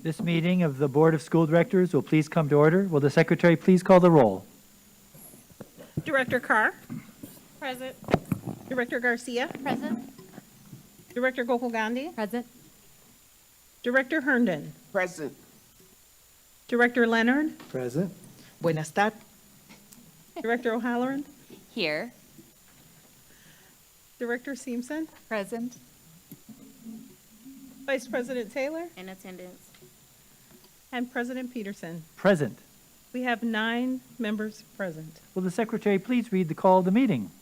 This meeting of the Board of School Directors will please come to order. Will the secretary please call the roll? Director Carr. Present. Director Garcia. Present. Director Gokul Gandhi. Present. Director Herndon. Present. Director Leonard. Present. Buenas tardes. Director O'Halloran. Here. Director Seamson. Present. Vice President Taylor. In attendance. And President Peterson. Present. We have 9 members present. Will the secretary please read the call of the meeting?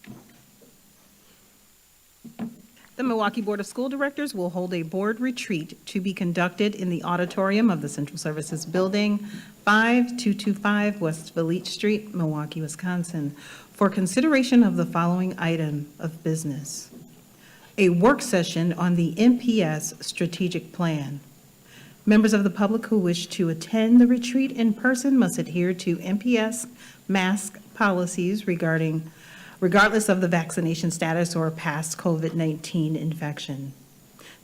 The Milwaukee Board of School Directors will hold a board retreat to be conducted in the auditorium of the Central Services Building, 5225 West Village Street, Milwaukee, Wisconsin, for consideration of the following item of business: a work session on the MPS strategic plan. Members of the public who wish to attend the retreat in person must adhere to MPS mask policies regardless of the vaccination status or past COVID-19 infection.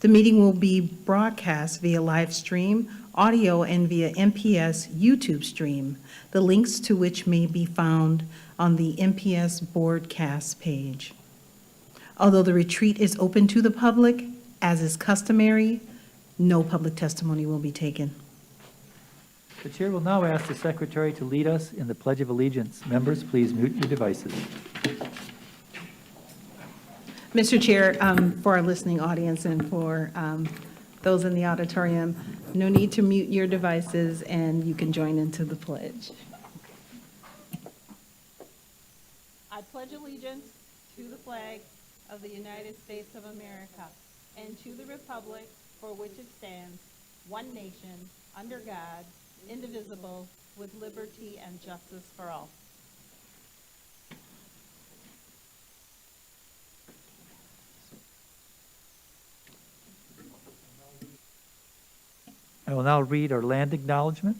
The meeting will be broadcast via live stream, audio, and via MPS YouTube stream, the links to which may be found on the MPS broadcast page. Although the retreat is open to the public, as is customary, no public testimony will be taken. The chair will now ask the secretary to lead us in the Pledge of Allegiance. Members, please mute your devices. Mr. Chair, for our listening audience and for those in the auditorium, no need to mute your devices, and you can join into the pledge. I pledge allegiance to the flag of the United States of America and to the republic for which it stands, one nation, under God, indivisible, with liberty and justice for all. I will now read our land acknowledgement.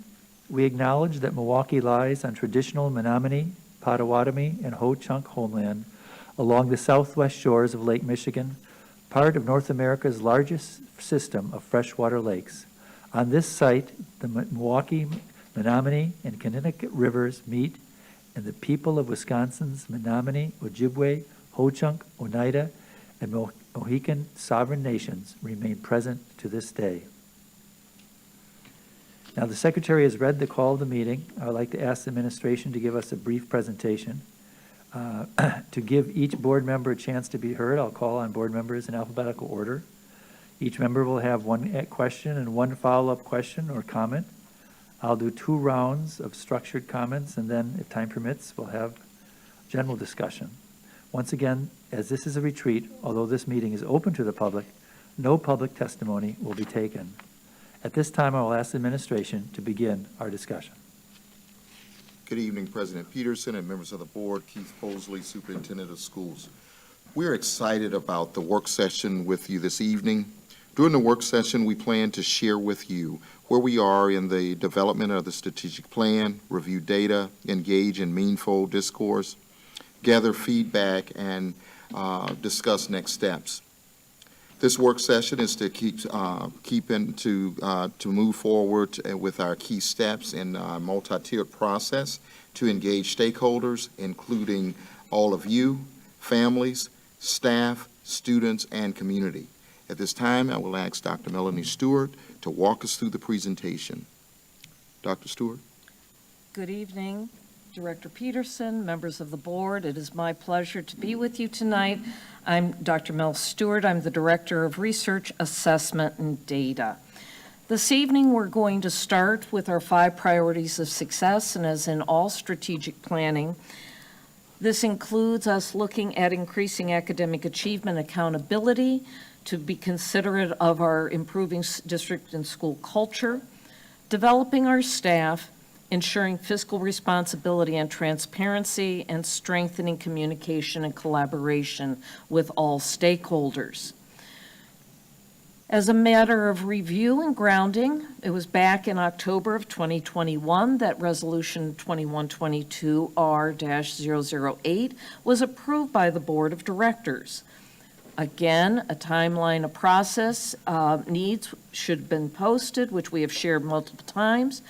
We acknowledge that Milwaukee lies on traditional Menominee, Potawatomi, and Ho-Chunk homeland along the southwest shores of Lake Michigan, part of North America's largest system of freshwater lakes. On this site, the Milwaukee, Menominee, and Connecticut rivers meet, and the people of Wisconsin's Menominee, Ojibwe, Ho-Chunk, Oneida, and Mohican sovereign nations remain present to this day. Now, the secretary has read the call of the meeting. I would like to ask the administration to give us a brief presentation. To give each board member a chance to be heard, I'll call on board members in alphabetical order. Each member will have one question and one follow-up question or comment. I'll do 2 rounds of structured comments, and then, if time permits, we'll have general discussion. Once again, as this is a retreat, although this meeting is open to the public, no public testimony will be taken. At this time, I will ask the administration to begin our discussion. Good evening, President Peterson and members of the board, Keith Mosley, Superintendent of Schools. We're excited about the work session with you this evening. During the work session, we plan to share with you where we are in the development of the strategic plan, review data, engage in meaningful discourse, gather feedback, and discuss next steps. This work session is to to move forward with our key steps in a multi-tiered process to engage stakeholders, including all of you, families, staff, students, and community. At this time, I will ask Dr. Melanie Stewart to walk us through the presentation. Dr. Stewart. Good evening, Director Peterson, members of the board. It is my pleasure to be with you tonight. I'm Dr. Mel Stewart. I'm the Director of Research, Assessment, and Data. This evening, we're going to start with our 5 priorities of success, and as in all strategic planning, this includes us looking at increasing academic achievement accountability, to be considerate of our improving district and school culture, developing our staff, ensuring fiscal responsibility and transparency, and strengthening communication and collaboration with all stakeholders. As a matter of review and grounding, it was back in October of 2021 that Resolution 2122R-008 was approved by the Board of Directors. Again, a timeline, a process needs should have been posted, which we have shared multiple times.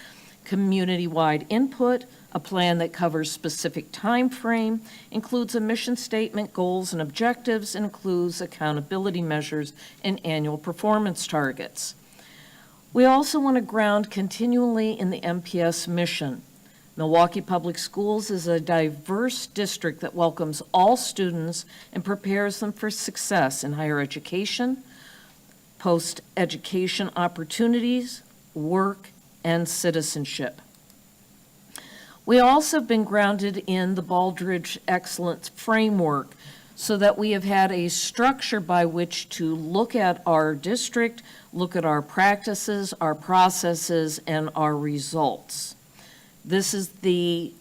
Community-wide input, a plan that covers specific time frame, includes a mission statement, goals and objectives, and includes accountability measures and annual performance targets. We also want to ground continually in the MPS mission. Milwaukee Public Schools is a diverse district that welcomes all students and prepares them for success in higher education, post-education opportunities, work, and citizenship. We also have been grounded in the Baldrige Excellence Framework so that we have had a structure by which to look at our district, look at our practices, our processes, and our results. This is the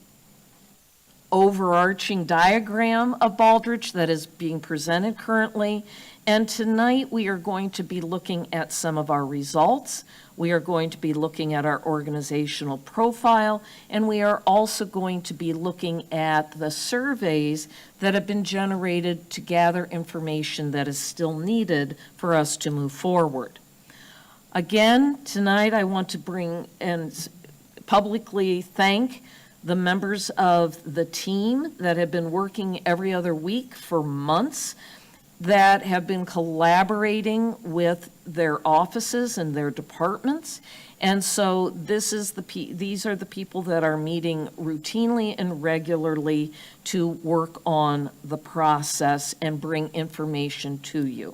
overarching diagram of Baldrige that is being presented currently. And tonight we are going to be looking at some of our results. We are going to be looking at our organizational profile, and we are also going to be looking at the surveys that have been generated to gather information that is still needed for us to move forward. Again, tonight I want to bring and publicly thank the members of the team that have been working every other week for months, that have been collaborating with their offices and their departments. And so these are the people that are meeting routinely and regularly to work on the process and bring information to you.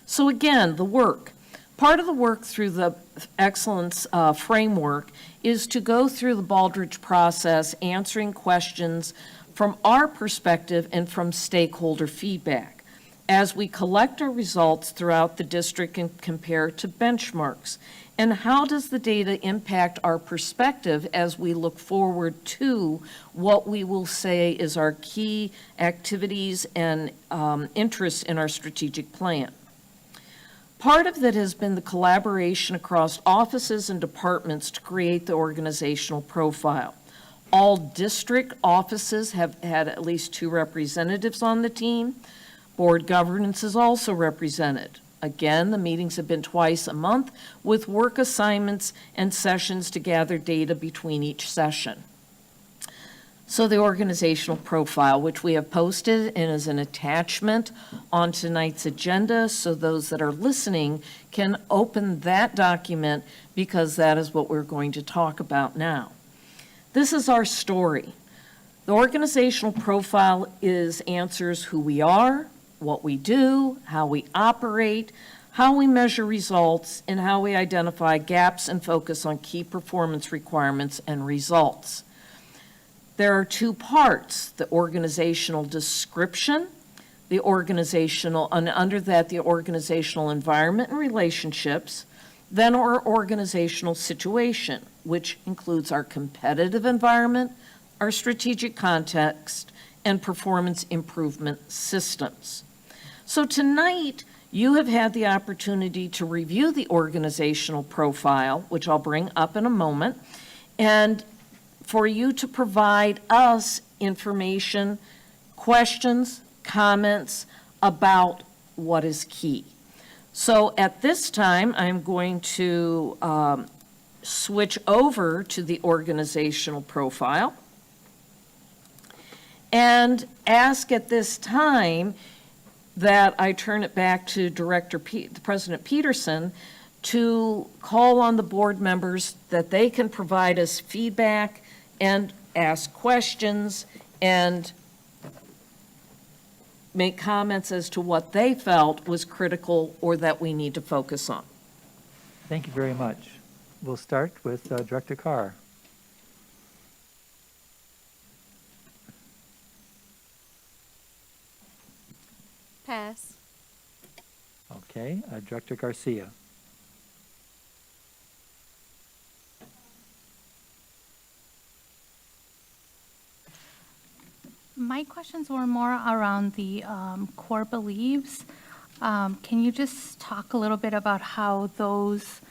So again, the work. Part of the work through the Excellence Framework is to go through the Baldrige process, answering questions from our perspective and from stakeholder feedback, as we collect our results throughout the district and compare to benchmarks. And how does the data impact our perspective as we look forward to what we will say is our key activities and interests in our strategic plan? Part of that has been the collaboration across offices and departments to create the organizational profile. All district offices have had at least 2 representatives on the team. Board governance is also represented. Again, the meetings have been twice a month with work assignments and sessions to gather data between each session. So the organizational profile, which we have posted and is an attachment on tonight's agenda, so those that are listening can open that document because that is what we're going to talk about now. This is our story. The organizational profile answers who we are, what we do, how we operate, how we measure results, and how we identify gaps and focus on key performance requirements and results. There are 2 parts: the organizational description, the organizational, and under that, the organizational environment and relationships, then our organizational situation, which includes our competitive environment, our strategic context, and performance improvement systems. So tonight, you have had the opportunity to review the organizational profile, which I'll bring up in a moment, and for you to provide us information, questions, comments about what is key. So at this time, I'm going to switch over to the organizational profile and ask at this time that I turn it back to President Peterson to call on the board members that they can provide us feedback and ask questions and make comments as to what they felt was critical or that we need to focus on. Thank you very much. We'll start with Director Carr. Pass. Okay, Director Garcia. My questions were more around the core beliefs. Can you just talk a little bit about how those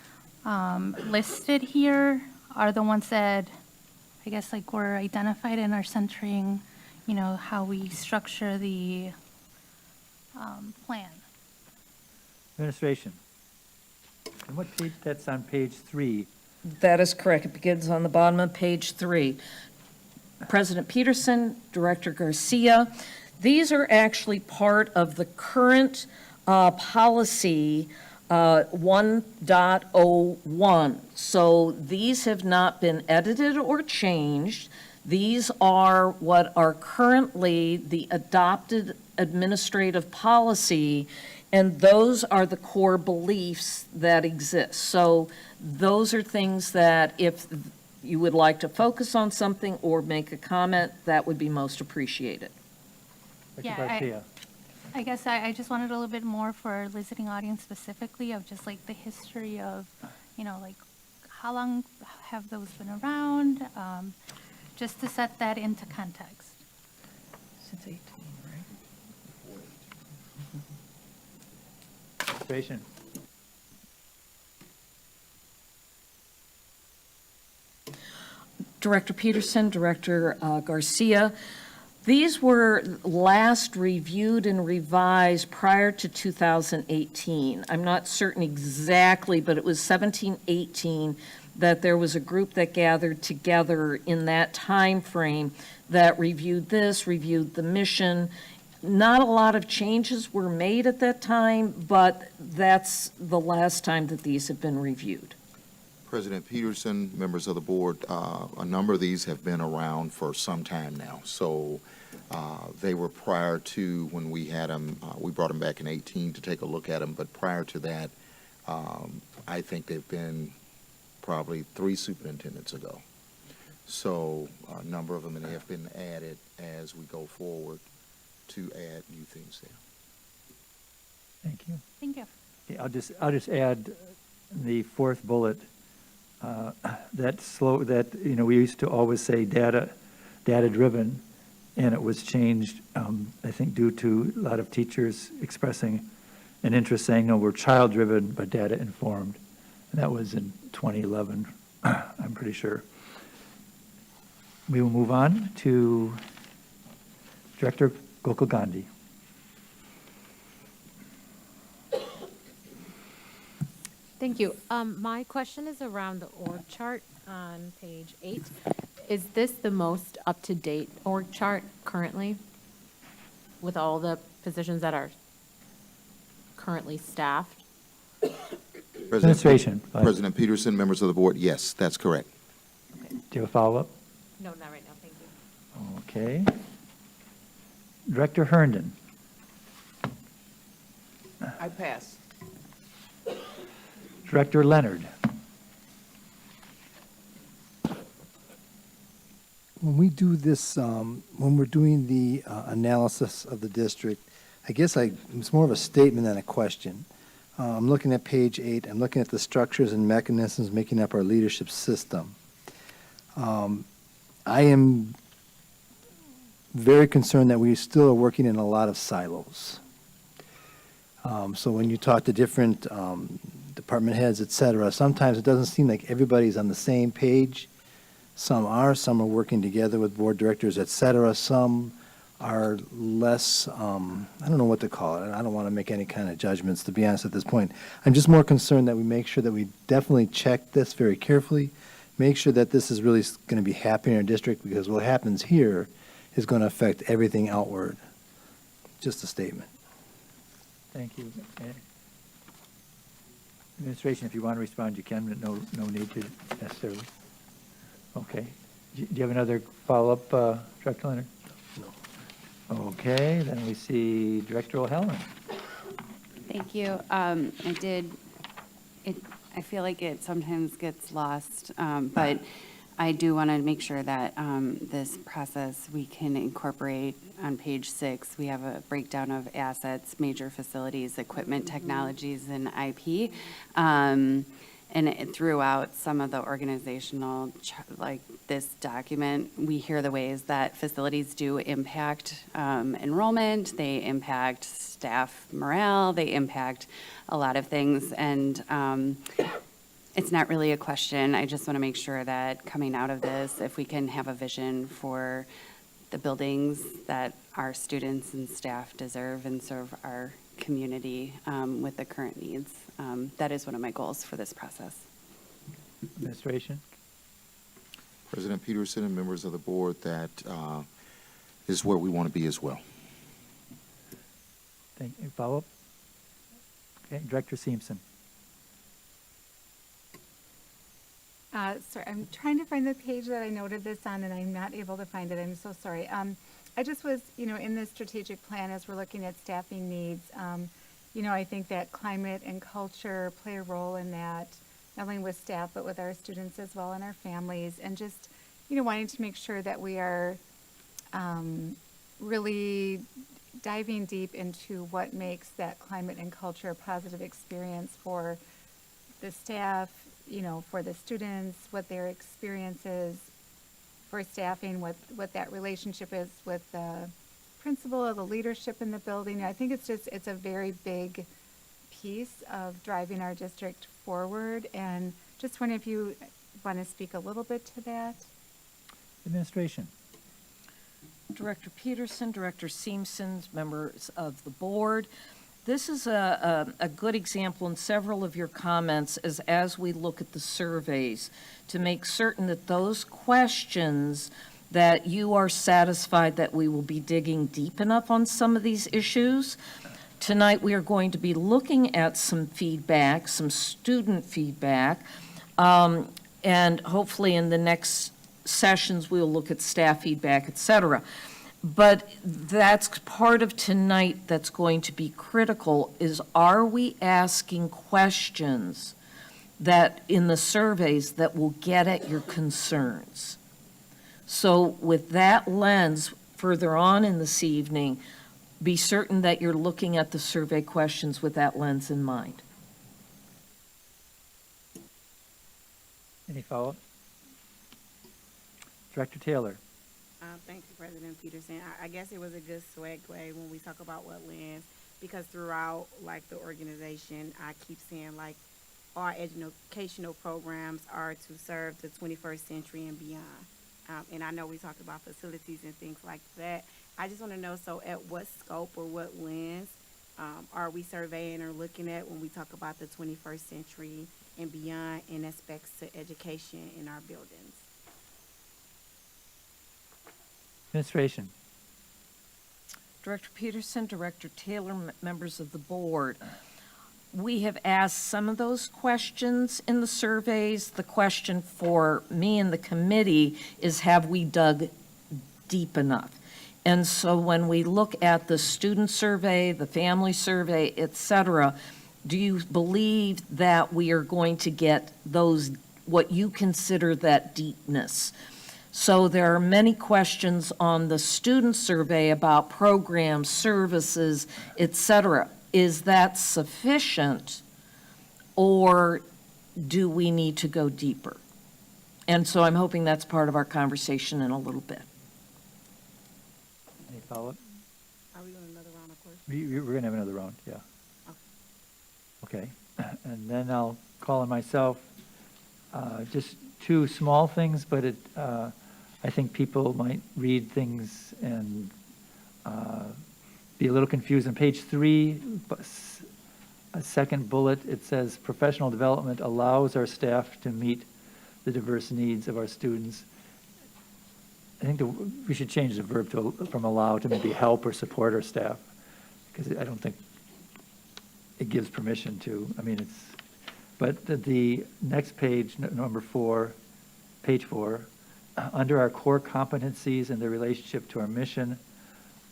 listed here are the ones that, I guess, like were identified and are centering, how we structure the plan. Administration. And what page, that's on page 3. That is correct. It begins on the bottom of page 3. President Peterson, Director Garcia, these are actually part of the current policy 1.01. So these have not been edited or changed. These are what are currently the adopted administrative policy, and those are the core beliefs that exist. So those are things that if you would like to focus on something or make a comment, that would be most appreciated. Dr. Yeah, Garcia. I guess I just wanted a little bit more for listening audience specifically of just like the history of, like how long have those been around? Just to set that into context. Since 18, right? Administration. Director Peterson, Director Garcia, these were last reviewed and revised prior to 2018. I'm not certain exactly, but it was 17, 18 that there was a group that gathered together in that time frame that reviewed this, reviewed the mission. Not a lot of changes were made at that time, but that's the last time that these have been reviewed. President Peterson, members of the board, a number of these have been around for some time now. So they were prior to when we had them, we brought them back in 18 to take a look at them, but prior to that, I think they've been probably 3 superintendents ago. So a number of them have been added as we go forward to add new things there. Thank you. Thank you. Okay, I'll just add the 4th bullet. We used to always say data driven, and it was changed, I think, due to a lot of teachers expressing an interest saying, no, we're child driven but data informed. And that was in 2011, I'm pretty sure. We will move on to Director Gokul Gandhi. Thank you. My question is around the org chart on page 8. Is this the most up-to-date org chart currently with all the positions that are currently staffed? Administration. Go ahead. President Peterson, members of the board, yes, that's correct. Do you have a follow-up? No, not right now. Thank you. Okay. Director Herndon. I pass. Director Leonard. When we do this, when we're doing the analysis of the district, I guess it's more of a statement than a question. I'm looking at page 8. I'm looking at the structures and mechanisms making up our leadership system. I am very concerned that we still are working in a lot of silos. So when you talk to different department heads, et cetera, sometimes it doesn't seem like everybody's on the same page. Some are working together with board directors, et cetera. Some are less, I don't know what to call it. I don't want to make any kind of judgments, to be honest, at this point. I'm just more concerned that we make sure that we definitely check this very carefully, make sure that this is really going to be happening in our district, because what happens here is going to affect everything outward. Just a statement. Thank you. Administration, if you want to respond, you can, but no need to necessarily. Okay. Do you have another follow-up, Director Leonard? No. Okay, then we see Director O'Halloran. Thank you. I feel like it sometimes gets lost, but I do want to make sure that this process we can incorporate on page 6. We have a breakdown of assets, major facilities, equipment, technologies, and IP. And throughout some of the organizational, like this document, we hear the ways that facilities do impact enrollment, they impact staff morale, they impact a lot of things. And it's not really a question. I just want to make sure that coming out of this, if we can have a vision for the buildings that our students and staff deserve and serve our community with the current needs. That is one of my goals for this process. Administration? President Peterson and members of the board, that is where we want to be as well. Thank you. Follow-up? Okay, Director Simpson. Sorry, I'm trying to find the page that I noted this on, and I'm not able to find it. I'm so sorry. I just was, in this strategic plan, as we're looking at staffing needs, I think that climate and culture play a role in that, not only with staff, but with our students as well and our families, and just, wanting to make sure that we are really diving deep into what makes that climate and culture a positive experience for the staff, for the students, what their experience is for staffing, what that relationship is with the principal or the leadership in the building. I think it's a very big piece of driving our district forward, and just wondering if you want to speak a little bit to that. Administration? Director Peterson, Director Simpson, members of the board. This is a good example in several of your comments as we look at the surveys to make certain that those questions that you are satisfied that we will be digging deep enough on some of these issues. Tonight we are going to be looking at some feedback, some student feedback, and hopefully in the next sessions we'll look at staff feedback, et cetera. But that's part of tonight that's going to be critical is, are we asking questions that in the surveys that will get at your concerns? So with that lens, further on in this evening, be certain that you're looking at the survey questions with that lens in mind. Any follow-up? Director Taylor? Thank you, President Peterson. I guess it was a good segue when we talk about wetlands, because throughout, the organization, I keep saying, our educational programs are to serve the 21st century and beyond. And I know we talked about facilities and things like that. I just want to know, so at what scope or what lens are we surveying or looking at when we talk about the 21st century and beyond in aspects to education in our buildings? Administration? Director Peterson, Director Taylor, members of the board. We have asked some of those questions in the surveys. The question for me and the committee is, have we dug deep enough? And so when we look at the student survey, the family survey, et cetera, do you believe that we are going to get those, what you consider that deepness? So there are many questions on the student survey about programs, services, et cetera. Is that sufficient, or do we need to go deeper? And so I'm hoping that's part of our conversation in a little bit. Any follow-up? Are we doing another round of questions? We're going to have another round, yeah. Okay, and then I'll call on myself. Just two small things, but I think people might read things and be a little confused. On page 3, a second bullet, it says professional development allows our staff to meet the diverse needs of our students. I think we should change the verb from allow to maybe help or support our staff, because I don't think it gives permission to. But the next page, number 4, page 4, under our core competencies and their relationship to our mission,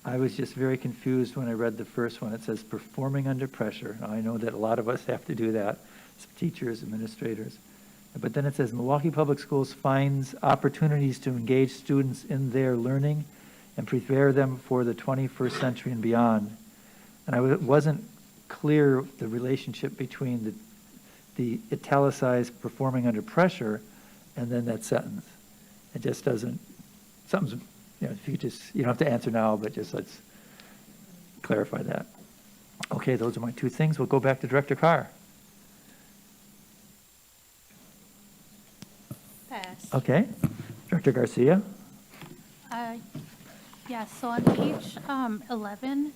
I was just very confused when I read the first one. It says performing under pressure. Now, I know that a lot of us have to do that, teachers, administrators. But then it says Milwaukee Public Schools finds opportunities to engage students in their learning and prepare them for the 21st century and beyond. And I wasn't clear the relationship between the italicized performing under pressure and then that sentence. It just doesn't, something's, if you don't have to answer now, but just let's clarify that. Okay, those are my two things. We'll go back to Director Carr. Pass. Okay. Director Garcia? Yeah, so on page 11,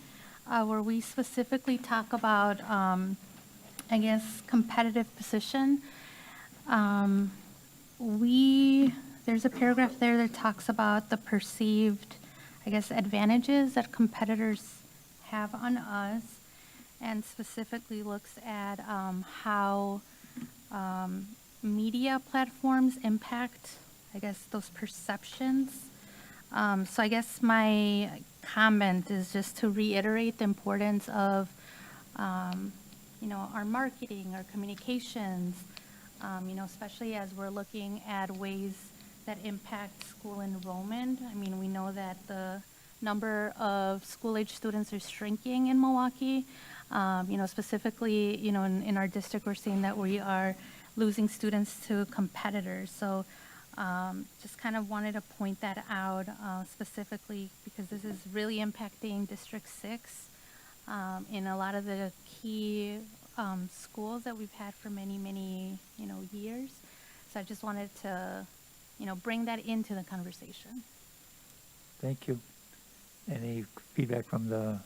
where we specifically talk about, I guess, competitive position, there's a paragraph there that talks about the perceived, I guess, advantages that competitors have on us, and specifically looks at how media platforms impact, I guess, those perceptions. So I guess my comment is just to reiterate the importance of, our marketing, our communications, especially as we're looking at ways that impact school enrollment. I mean, we know that the number of school-age students are shrinking in Milwaukee. Specifically, in our district, we're seeing that we are losing students to competitors. So just kind of wanted to point that out specifically because this is really impacting District 6 in a lot of the key schools that we've had for many, many, years. So I just wanted to, bring that into the conversation. Thank you. Any feedback from the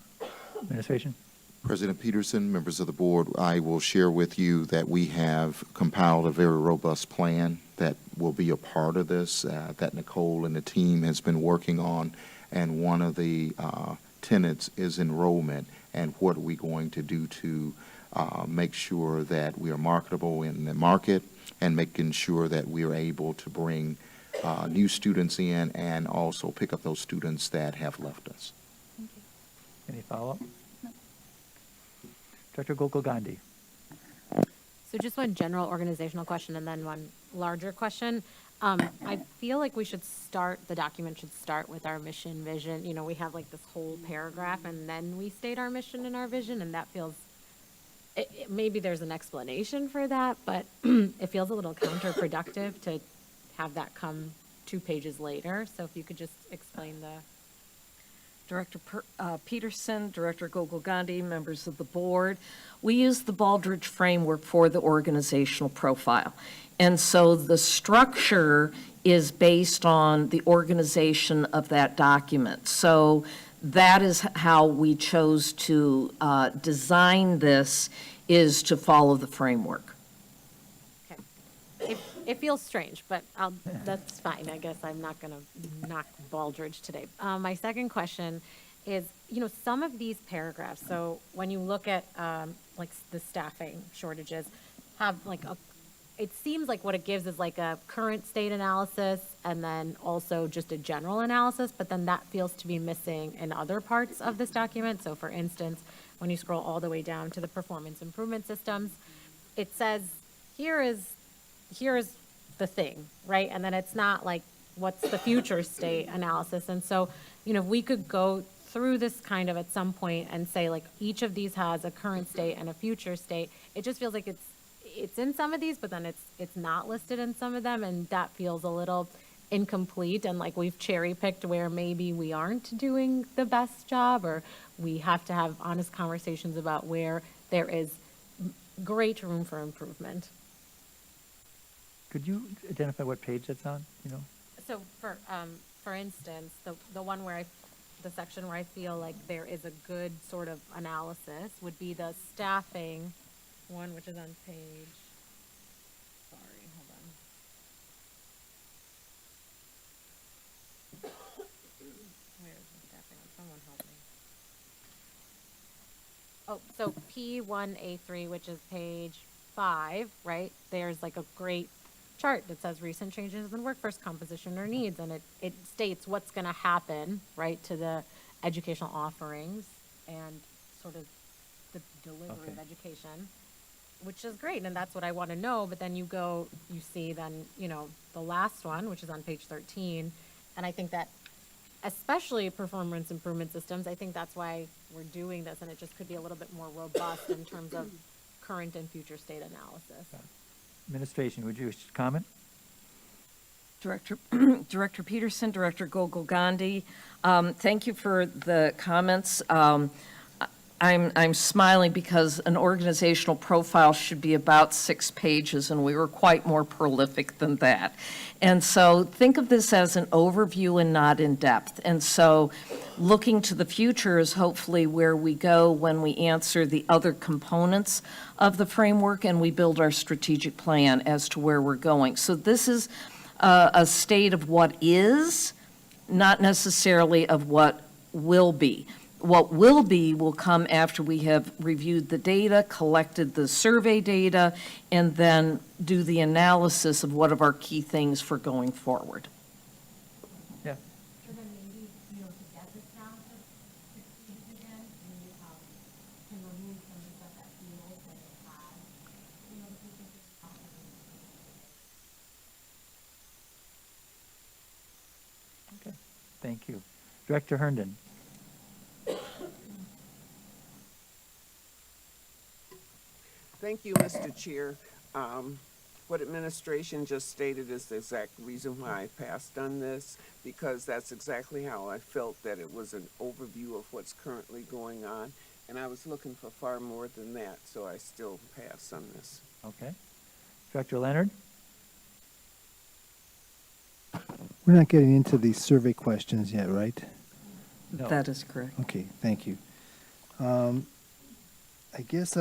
administration? President Peterson, members of the board, I will share with you that we have compiled a very robust plan that will be a part of this, that Nicole and the team has been working on, and one of the tenets is enrollment, and what are we going to do to make sure that we are marketable in the market, and making sure that we are able to bring new students in and also pick up those students that have left us. Thank you. Any follow-up? No. Director Gokul Gandhi. So just one general organizational question and then one larger question. I feel like the document should start with our mission, vision. We have like this whole paragraph and then we state our mission and our vision, and that feels, maybe there's an explanation for that, but it feels a little counterproductive to have that come 2 pages later. So if you could just explain the. Director Peterson, Director Gokul Gandhi, members of the board, we use the Baldrige framework for the organizational profile. And so the structure is based on the organization of that document. So that is how we chose to design this, is to follow the framework. Okay. It feels strange, but that's fine. I guess I'm not going to knock Baldrige today. My second question is, some of these paragraphs, so when you look at like the staffing shortages, have like it seems like what it gives is like a current state analysis and then also just a general analysis, but then that feels to be missing in other parts of this document. So for instance, when you scroll all the way down to the performance improvement systems, it says, here is the thing, right? And then it's not like, what's the future state analysis? And so, if we could go through this kind of at some point and say, like, each of these has a current state and a future state, it just feels like it's in some of these, but then it's not listed in some of them, and that feels a little incomplete, and like we've cherry picked where maybe we aren't doing the best job, or we have to have honest conversations about where there is great room for improvement. Could you identify what page that's on, So for instance, the one where the section where I feel like there is a good sort of analysis would be the staffing one, which is on page, sorry, hold on. Where is the staffing one? Someone help me. Oh, so P1A3, which is page 5, right? There's like a great chart that says recent changes in workforce composition or needs, and it states what's going to happen, right, to the educational offerings and sort of the delivery of education, which is great, and that's what I want to know. But then you see then, the last one, which is on page 13, and I think that especially performance improvement systems, I think that's why we're doing this, and it just could be a little bit more robust in terms of current and future state analysis. Administration, would you wish to comment? Director Peterson, Director Gokul Gandhi, thank you for the comments. I'm smiling because an organizational profile should be about 6 pages, and we were quite more prolific than that. And so think of this as an overview and not in depth. And so looking to the future is hopefully where we go when we answer the other components of the framework and we build our strategic plan as to where we're going. So this is a state of what is, not necessarily of what will be. What will be will come after we have reviewed the data, collected the survey data, and then do the analysis of what are our key things for going forward. Yeah. So then maybe, to get this down to 6 pages again, maybe can remove some of the stuff that feels that it has, the pages Okay, thank you. Director Herndon. Thank you, Mr. Chair. What administration just stated is the exact reason why I passed on this, because that's exactly how I felt, that it was an overview of what's currently going on, and I was looking for far more than that, so I still pass on this. Okay. Director Leonard? We're not getting into the survey questions yet, right? No. That is correct. Okay, thank you. I guess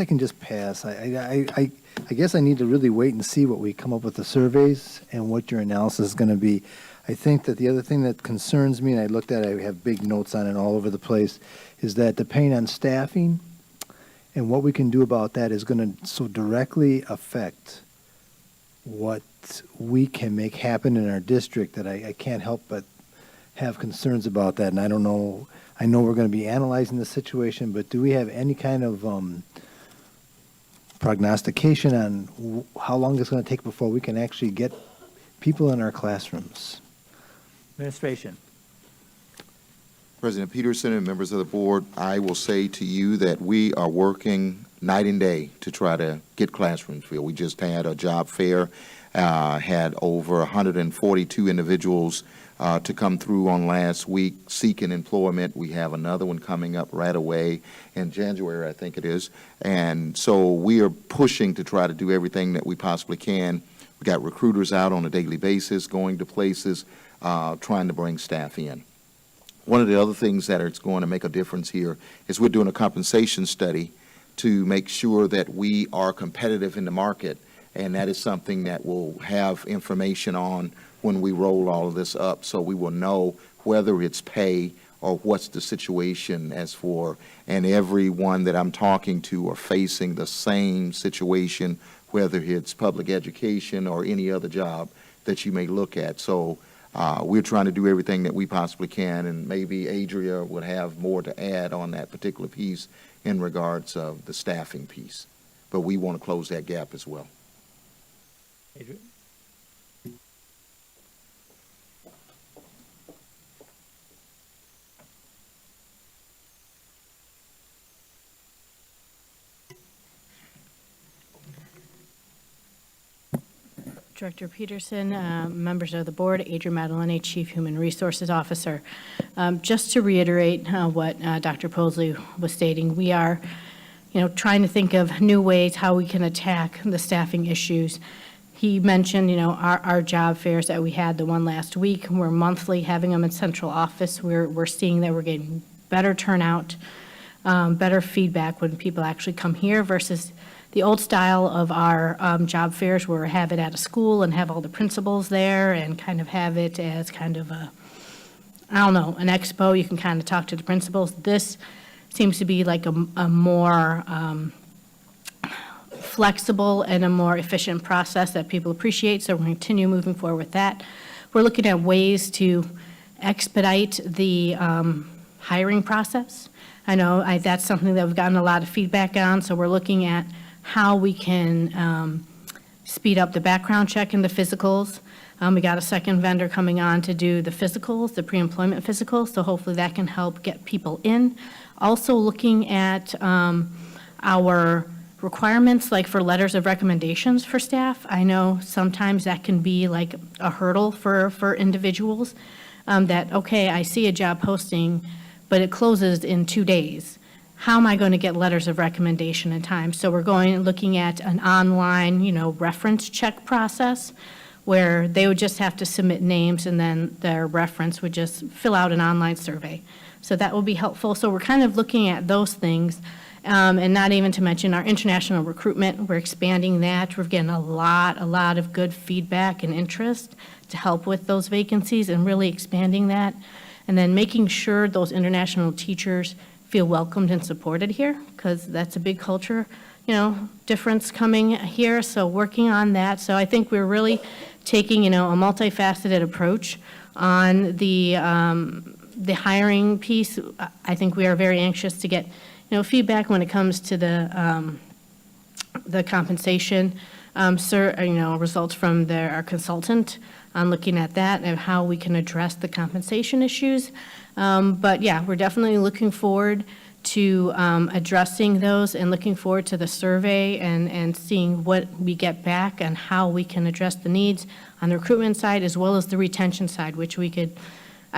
I can just pass. I guess I need to really wait and see what we come up with the surveys and what your analysis is going to be. I think that the other thing that concerns me, and I looked at it, I have big notes on it all over the place, is that depending on staffing and what we can do about that is going to so directly affect what we can make happen in our district that I can't help but have concerns about that. And I don't know, I know we're going to be analyzing the situation, but do we have any kind of prognostication on how long it's going to take before we can actually get people in our classrooms? Administration. President Peterson and members of the board, I will say to you that we are working night and day to try to get classrooms filled. We just had a job fair, had over 142 individuals to come through on last week seeking employment. We have another one coming up right away in January, I think it is. And so we are pushing to try to do everything that we possibly can. We got recruiters out on a daily basis, going to places, trying to bring staff in. One of the other things that is going to make a difference here is we're doing a compensation study to make sure that we are competitive in the market, and that is something that we'll have information on when we roll all of this up, so we will know whether it's pay or what's the situation as for, and everyone that I'm talking to are facing the same situation, whether it's public education or any other job that you may look at. So we're trying to do everything that we possibly can, and maybe Adria would have more to add on that particular piece in regards of the staffing piece. But we want to close that gap as well. Adrian? Director Peterson, members of the board, Adrian Madeline, Chief Human Resources Officer. Just to reiterate what Dr. Posley was stating, we are, trying to think of new ways how we can attack the staffing issues. He mentioned, our job fairs that we had, the one last week, we're monthly having them in central office. We're seeing that we're getting better turnout, better feedback when people actually come here versus the old style of our job fairs where we have it at a school and have all the principals there and kind of have it as kind of a, an expo. You can kind of talk to the principals. This seems to be like a more flexible and a more efficient process that people appreciate, so we're going to continue moving forward with that. We're looking at ways to expedite the hiring process. I know that's something that we've gotten a lot of feedback on, so we're looking at how we can speed up the background check and the physicals. We got a second vendor coming on to do the physicals, the pre-employment physicals, so hopefully that can help get people in. Also looking at our requirements, like for letters of recommendations for staff. I know sometimes that can be like a hurdle for individuals, that, okay, I see a job posting, but it closes in 2 days. How am I going to get letters of recommendation in time? So we're looking at an online, reference check process where they would just have to submit names and then their reference would just fill out an online survey. So that will be helpful. So we're kind of looking at those things. And not even to mention our international recruitment. We're expanding that. We're getting a lot of good feedback and interest to help with those vacancies and really expanding that. And then making sure those international teachers feel welcomed and supported here, because that's a big culture, difference coming here. So working on that. So I think we're really taking, a multifaceted approach on the hiring piece. I think we are very anxious to get feedback when it comes to the compensation, results from our consultant on looking at that and how we can address the compensation issues. But yeah, we're definitely looking forward to addressing those and looking forward to the survey and seeing what we get back and how we can address the needs on the recruitment side as well as the retention side, which I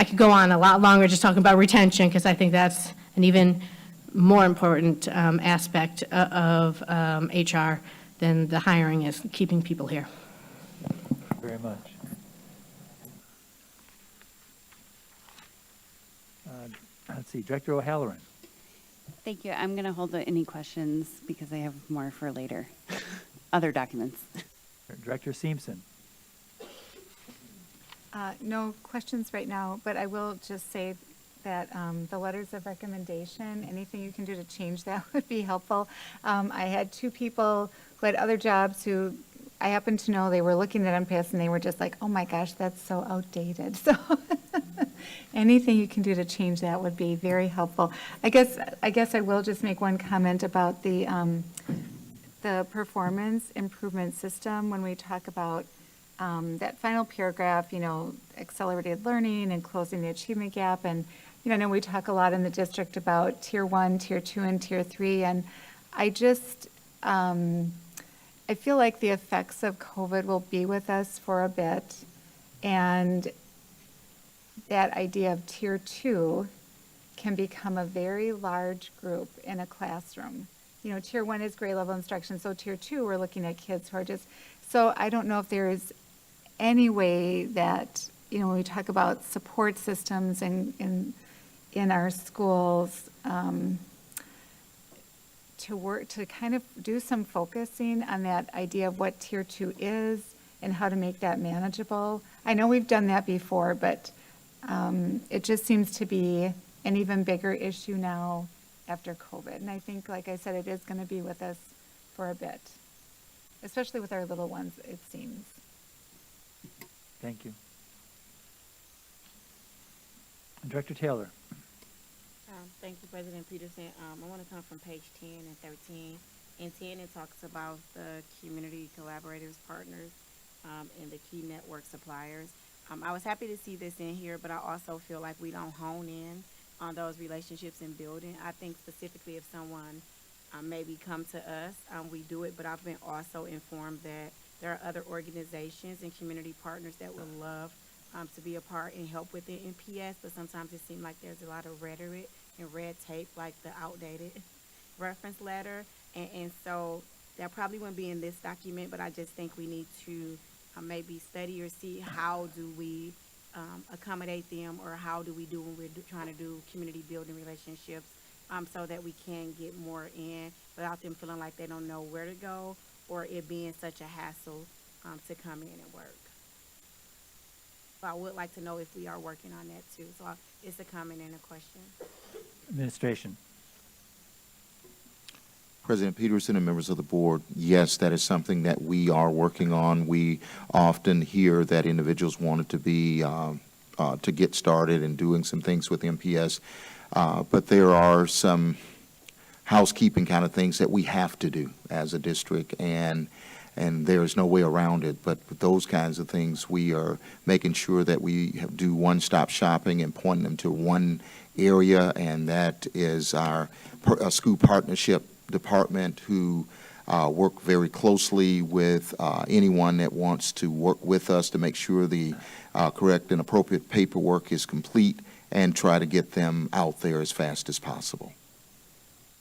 could go on a lot longer just talking about retention, because I think that's an even more important aspect of HR than the hiring is keeping people here. Very much. Let's see, Director O'Halloran. Thank you. I'm going to hold any questions because I have more for later. Other documents. Director Simpson. No questions right now, but I will just say that the letters of recommendation, anything you can do to change that would be helpful. I had 2 people who had other jobs who I happened to know they were looking at MPS and they were just like, oh my gosh, that's so outdated. So anything you can do to change that would be very helpful. I guess I will just make one comment about the performance improvement system when we talk about that final paragraph, accelerated learning and closing the achievement gap. And, I know we talk a lot in the district about Tier 1, Tier 2, and Tier 3. And I just, I feel like the effects of COVID will be with us for a bit. And that idea of Tier 2 can become a very large group in a classroom. Tier 1 is grade level instruction, so Tier 2, we're looking at kids who are just, so I don't know if there's any way that, when we talk about support systems in our schools, to kind of do some focusing on that idea of what Tier 2 is and how to make that manageable. I know we've done that before, but it just seems to be an even bigger issue now after COVID. And I think, like I said, it is going to be with us for a bit, especially with our little ones, it seems. Thank you. Director Taylor. Thank you, President Peterson. I want to come from page 10 and 13. In 10, it talks about the community collaborators, partners, and the key network suppliers. I was happy to see this in here, but I also feel like we don't hone in on those relationships and building. I think specifically if someone maybe come to us, we do it, but I've been also informed that there are other organizations and community partners that would love to be a part and help with the NPS, but sometimes it seems like there's a lot of rhetoric and red tape, like the outdated reference letter. And so that probably wouldn't be in this document, but I just think we need to maybe study or see how do we accommodate them, or how do we do when we're trying to do community building relationships, so that we can get more in without them feeling like they don't know where to go, or it being such a hassle to come in and work. So I would like to know if we are working on that too. So it's a comment and a question. Administration. President Peterson and members of the board, yes, that is something that we are working on. We often hear that individuals wanted to be, to get started and doing some things with MPS, but there are some housekeeping kind of things that we have to do as a district, and there's no way around it. But with those kinds of things, we are making sure that we do one-stop shopping and pointing them to one area, and that is our school partnership department, who work very closely with anyone that wants to work with us to make sure the correct and appropriate paperwork is complete, and try to get them out there as fast as possible.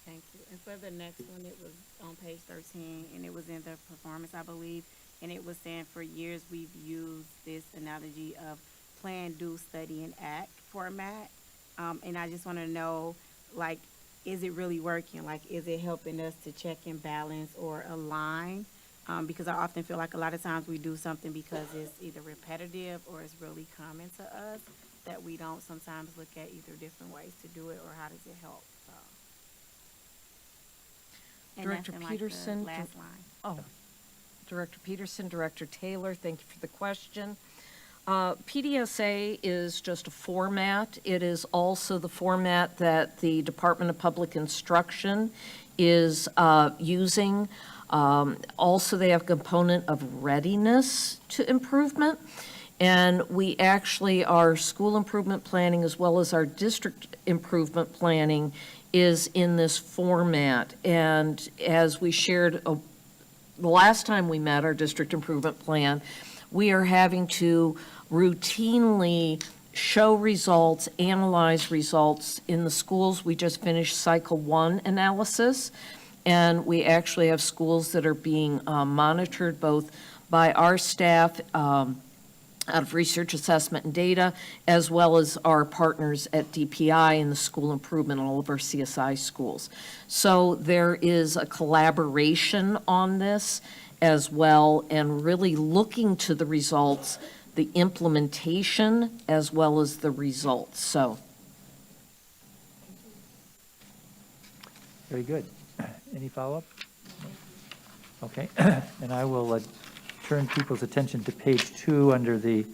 Thank you. And for the next one, it was on page 13, and it was in the performance, I believe, and it was saying for years we've used this analogy of plan, do, study, and act format. And I just want to know, like, is it really working? Like, is it helping us to check and balance or align? Because I often feel like a lot of times we do something because it's either repetitive or it's really common to us, that we don't sometimes look at either different ways to do it or how does it help. So. And Director that's in, like, the Peterson. last line. Oh, Director Peterson, Director Taylor, thank you for the question. PDSA is just a format. It is also the format that the Department of Public Instruction is using. Also, they have a component of readiness to improvement. And we actually, our school improvement planning as well as our district improvement planning is in this format. And as we shared the last time we met, our district improvement plan, we are having to routinely show results, analyze results in the schools. We just finished cycle 1 analysis, and we actually have schools that are being monitored both by our staff out of research assessment and data, as well as our partners at DPI in the school improvement, all of our CSI schools. So there is a collaboration on this as well, and really looking to the results, the implementation, as well as the results. So. Very good. Any follow-up? Okay, and I will turn people's attention to page 2 under the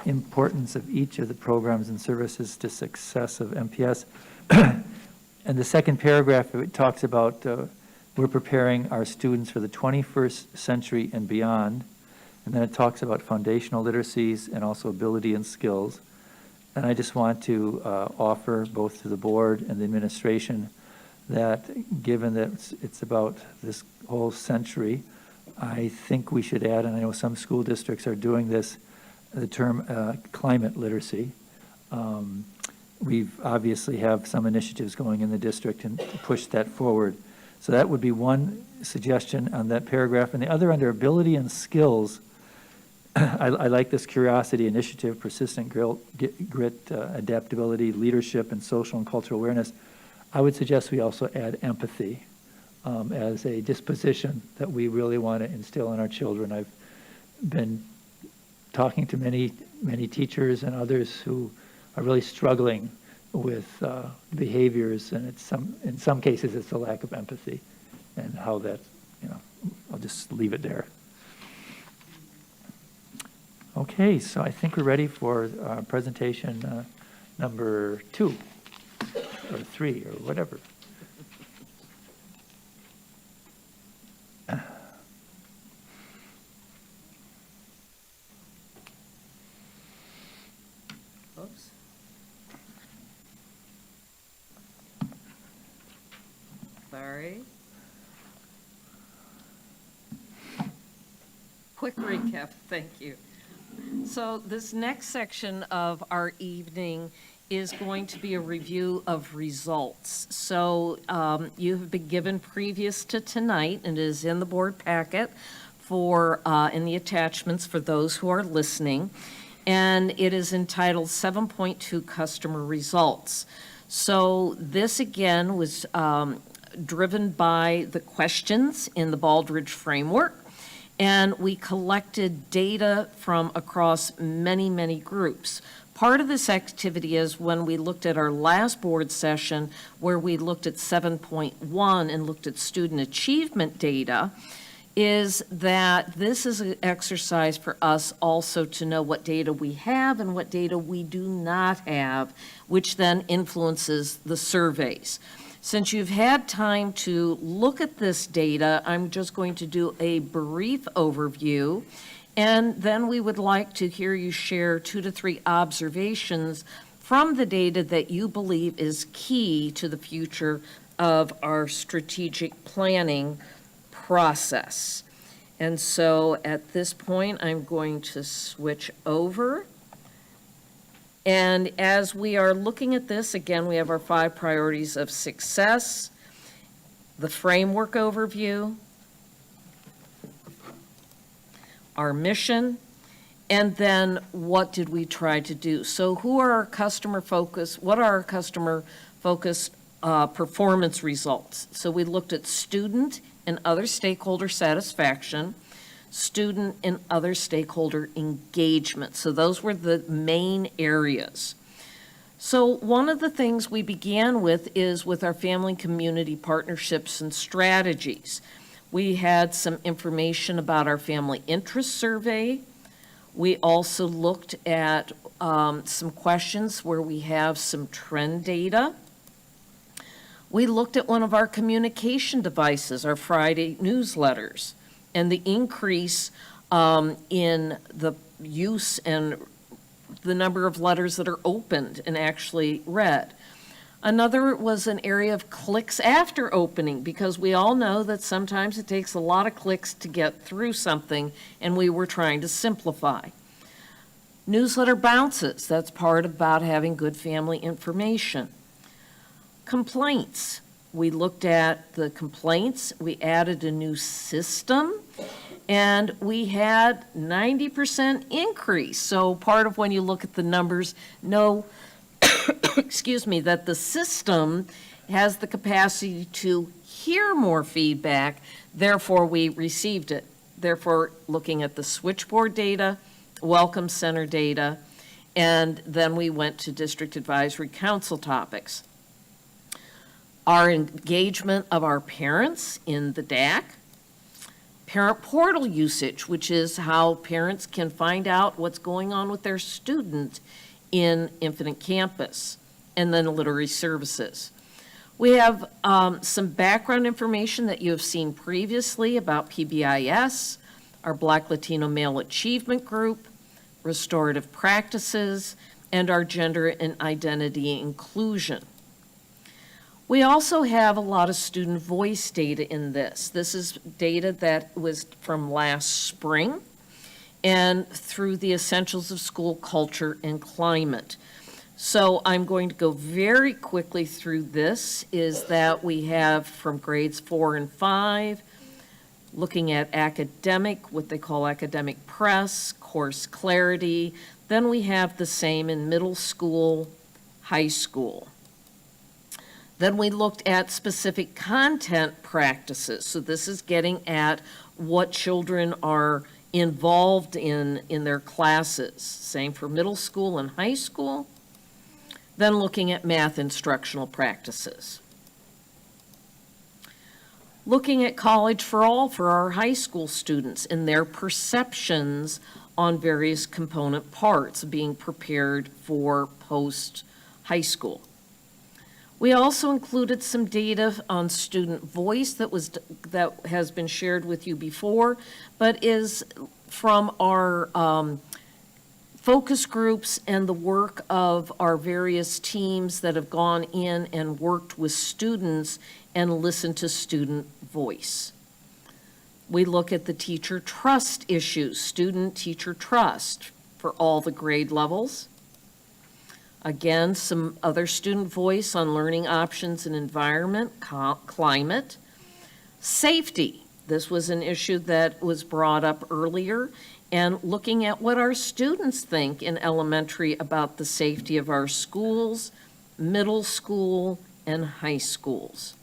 importance of each of the programs and services to success of MPS. And the second paragraph, it talks about we're preparing our students for the 21st century and beyond. And then it talks about foundational literacies and also ability and skills. And I just want to offer both to the board and the administration that given that it's about this whole century, I think we should add, and I know some school districts are doing this, the term climate literacy. We've obviously have some initiatives going in the district and to push that forward. So that would be one suggestion on that paragraph. And the other under ability and skills, I like this curiosity, initiative, persistent grit, adaptability, leadership, and social and cultural awareness. I would suggest we also add empathy as a disposition that we really want to instill in our children. I've been talking to many teachers and others who are really struggling with behaviors, and in some cases it's a lack of empathy, and how that, I'll just leave it there. Okay, so I think we're ready for presentation number 2 or 3 or whatever. Oops. Sorry. Quick recap, thank you. So this next section of our evening is going to be a review of results. So you have been given previous to tonight, and it is in the board packet for in the attachments for those who are listening. And it is entitled 7.2 Customer Results. So this again was driven by the questions in the Baldrige framework. And we collected data from across many, many groups. Part of this activity is when we looked at our last board session where we looked at 7.1 and looked at student achievement data, is that this is an exercise for us also to know what data we have and what data we do not have, which then influences the surveys. Since you've had time to look at this data, I'm just going to do a brief overview, and then we would like to hear you share 2 to 3 observations from the data that you believe is key to the future of our strategic planning process. And so at this point, I'm going to switch over And as we are looking at this, again, we have our 5 priorities of success, the framework overview, our mission, and then what did we try to do? So who are our customer focus? What are our customer focused performance results? So we looked at student and other stakeholder satisfaction, student and other stakeholder engagement. So those were the main areas. So one of the things we began with is with our family and community partnerships and strategies. We had some information about our family interest survey. We also looked at some questions where we have some trend data. We looked at one of our communication devices, our Friday newsletters, and the increase in the use and the number of letters that are opened and actually read. Another was an area of clicks after opening, because we all know that sometimes it takes a lot of clicks to get through something, and we were trying to simplify. Newsletter bounces, that's part about having good family information. Complaints, we looked at the complaints, we added a new system, and we had 90% increase. So part of when you look at the numbers, know excuse me, that the system has the capacity to hear more feedback, therefore we received it. Therefore, looking at the switchboard data, welcome center data, and then we went to district advisory council topics. Our engagement of our parents in the DAC, parent portal usage, which is how parents can find out what's going on with their student in Infinite Campus, and then literary services. We have some background information that you have seen previously about PBIS, our Black Latino Male Achievement Group, restorative practices, and our gender and identity inclusion. We also have a lot of student voice data in this. This is data that was from last spring and through the Essentials of School Culture and Climate. So I'm going to go very quickly through this, is that we have from grades 4 and 5, looking at academic, what they call academic press, course clarity. Then we have the same in middle school, high school. Then we looked at specific content practices. So this is getting at what children are involved in their classes. Same for middle school and high school. Then looking at math instructional practices. Looking at College for All for our high school students and their perceptions on various component parts being prepared for post-high school. We also included some data on student voice that has been shared with you before, but is from our focus groups and the work of our various teams that have gone in and worked with students and listened to student voice. We look at the teacher trust issues, student-teacher trust for all the grade levels. Again, some other student voice on learning options and environment, climate. Safety, this was an issue that was brought up earlier, and looking at what our students think in elementary about the safety of our schools, middle school, and high schools.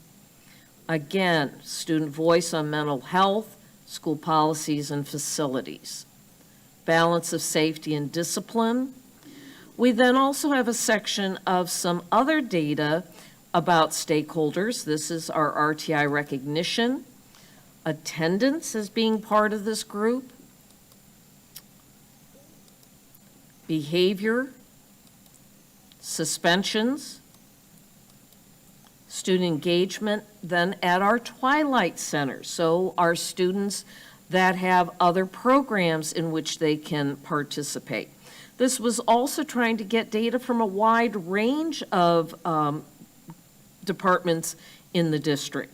Again, student voice on mental health, school policies and facilities. Balance of safety and discipline. We then also have a section of some other data about stakeholders. This is our RTI recognition, attendance as being part of this group, behavior, suspensions, student engagement, then at our Twilight Center. So our students that have other programs in which they can participate. This was also trying to get data from a wide range of departments in the district.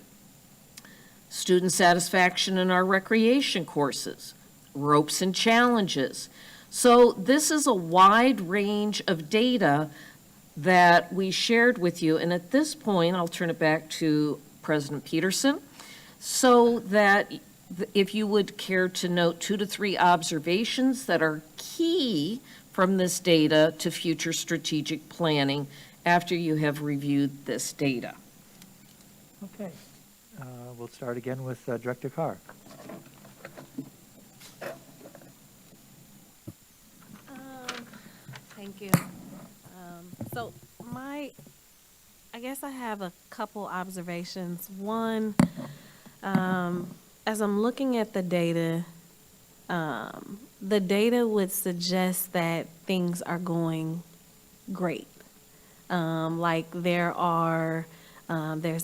Student satisfaction in our recreation courses, ropes and challenges. So this is a wide range of data that we shared with you. And at this point, I'll turn it back to President Peterson, so that if you would care to note 2 to 3 observations that are key from this data to future strategic planning after you have reviewed this data. Okay. We'll start again with Director Carr. Thank you. So I guess I have a couple observations. One, as I'm looking at the data would suggest that things are going great. Like there's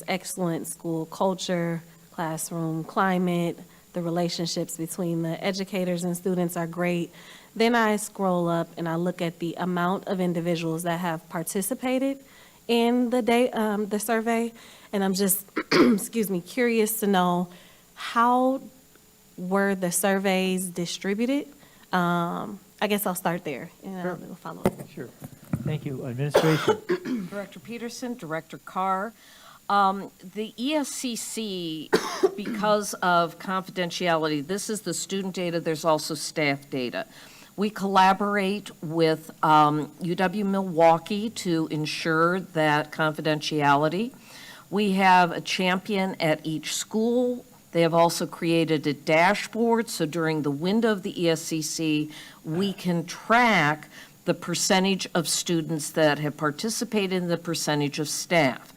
excellent school culture, classroom climate, the relationships between the educators and students are great. Then I scroll up and I look at the amount of individuals that have participated in the survey, and I'm just, excuse me, curious to know how were the surveys distributed? I guess I'll start there and Sure. I'll follow up. Sure. Thank you. Administration. Director Peterson, Director Carr. The ESCC, because of confidentiality, this is the student data, there's also staff data. We collaborate with UW Milwaukee to ensure that confidentiality. We have a champion at each school. They have also created a dashboard, so during the window of the ESCC, we can track the percentage of students that have participated in the percentage of staff.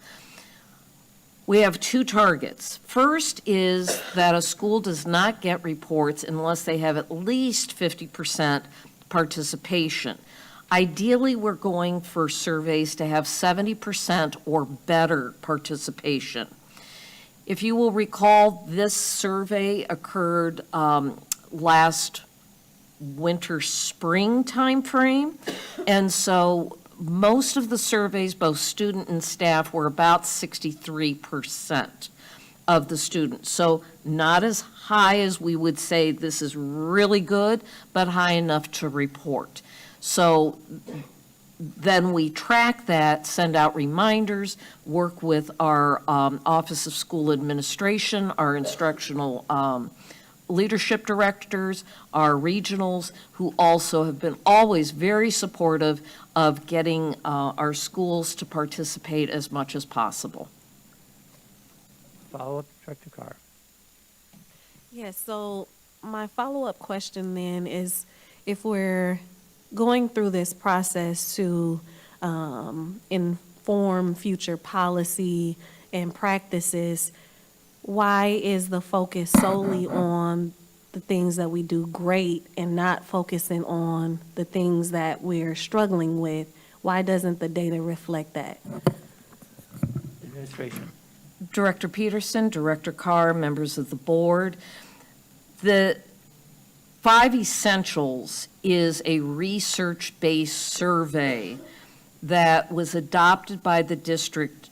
We have 2 targets. First is that a school does not get reports unless they have at least 50% participation. Ideally, we're going for surveys to have 70% or better participation. If you will recall, this survey occurred last winter-spring timeframe, and so most of the surveys, both student and staff, were about 63% of the students. So not as high as we would say this is really good, but high enough to report. So then we track that, send out reminders, work with our Office of School Administration, our instructional leadership directors, our regionals, who also have been always very supportive of getting our schools to participate as much as possible. Follow-up, Director Carr. Yes, so my follow-up question then is, if we're going through this process to inform future policy and practices, why is the focus solely on the things that we do great and not focusing on the things that we're struggling with? Why doesn't the data reflect that? Administration. Director Peterson, Director Carr, members of the board, the 5 Essentials is a research-based survey that was adopted by the district